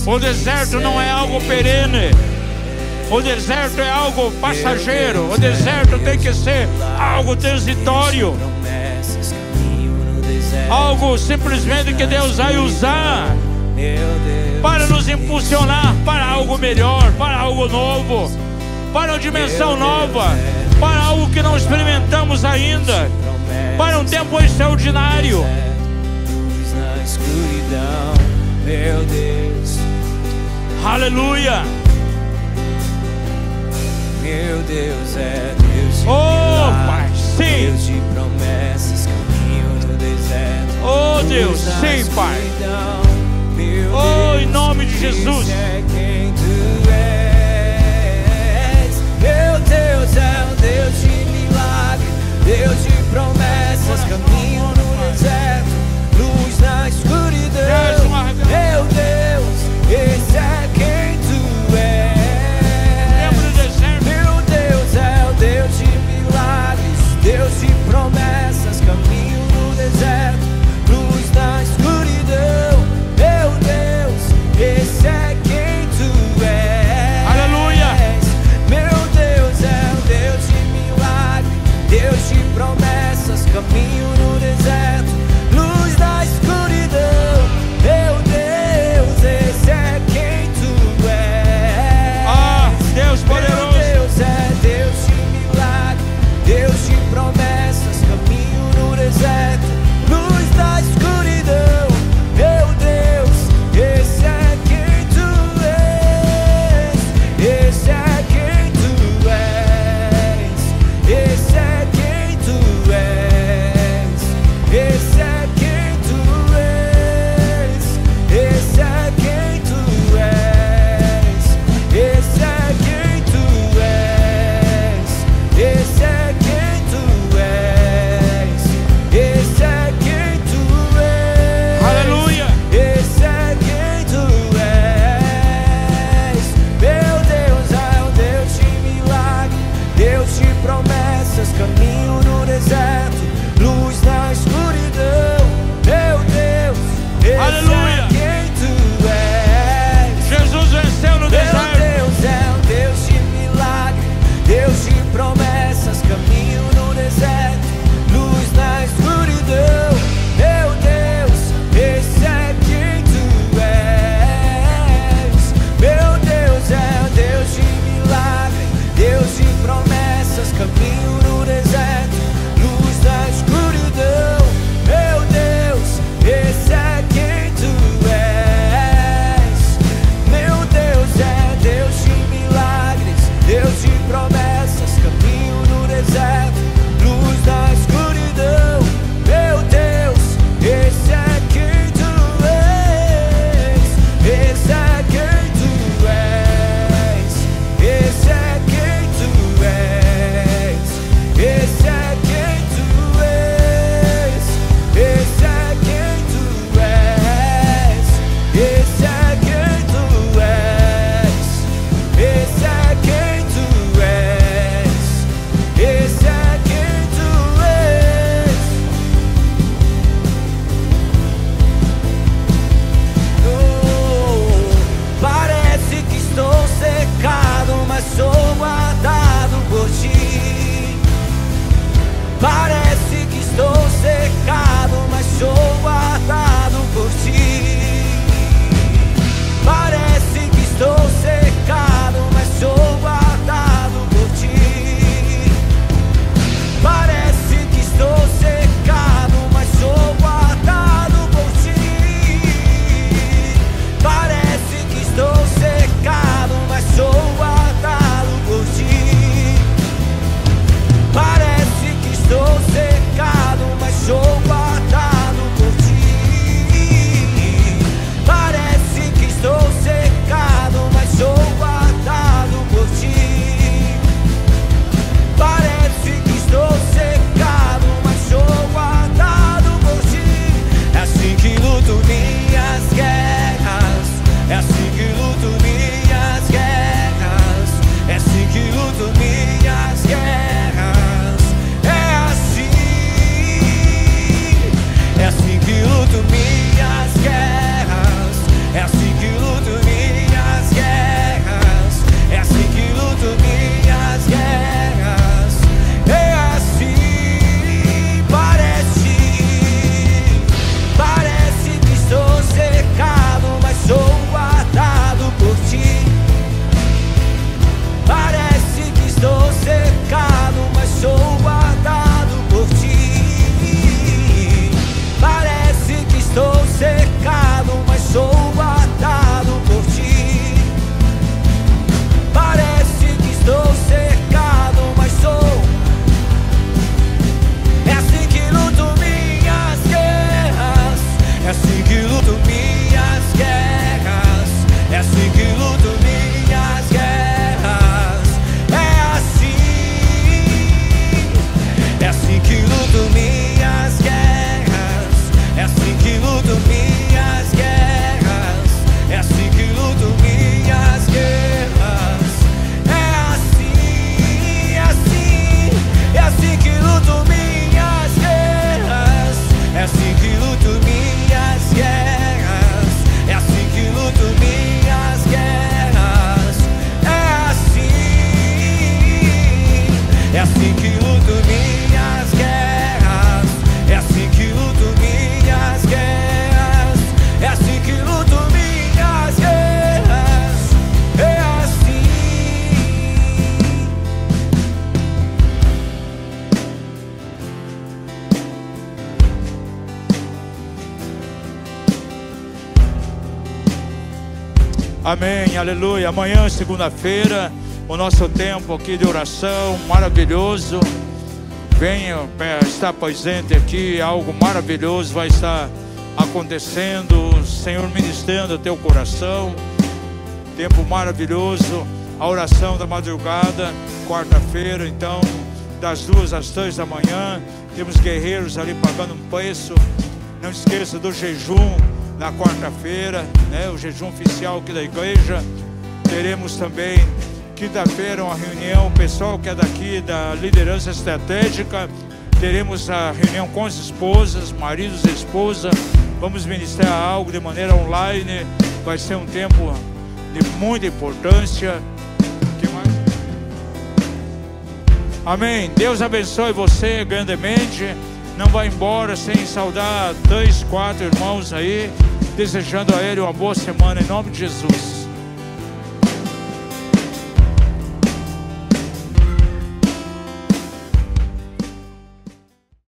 O deserto não é algo perene. O deserto é algo passageiro. O deserto tem que ser algo transitório. Algo simplesmente que Deus vai usar para nos impulsionar para algo melhor, para algo novo, para uma dimensão nova, para algo que não experimentamos ainda, para um tempo extraordinário. Meu Deus, aleluia. Meu Deus é Deus de Pai, sim. Deus de promessas, caminho no deserto. Oh Deus, sim, Pai. Oh, em nome de Jesus. É quem tu és. Meu Deus é o Deus de milagre, Deus de promessas, caminho no deserto, luz na escuridão. Meu Deus, esse é quem tu és. Meu Deus é o Deus de milagres, Deus de promessas, caminho no deserto, luz na escuridão. Meu Deus, esse é quem Amém, aleluia. Amanhã, segunda-feira, o nosso tempo aqui de oração maravilhoso. Venha estar presente aqui, algo maravilhoso vai estar acontecendo. O Senhor ministrando o teu coração. Tempo maravilhoso. A oração da madrugada, quarta-feira, então, das 2 às 3 da manhã. Temos guerreiros ali pagando um preço. Não esqueça do jejum na quarta-feira, né? O jejum oficial aqui da igreja. Teremos também quinta-feira uma reunião, o pessoal que é daqui da liderança estratégica. Teremos a reunião com as esposas, maridos e esposa. Vamos ministrar algo de maneira online. Vai ser um tempo de muita importância. Que mais? Amém. Deus abençoe você grandemente. Não vai embora sem saudar 3, 4 irmãos aí, desejando a ele uma boa semana em nome de Jesus.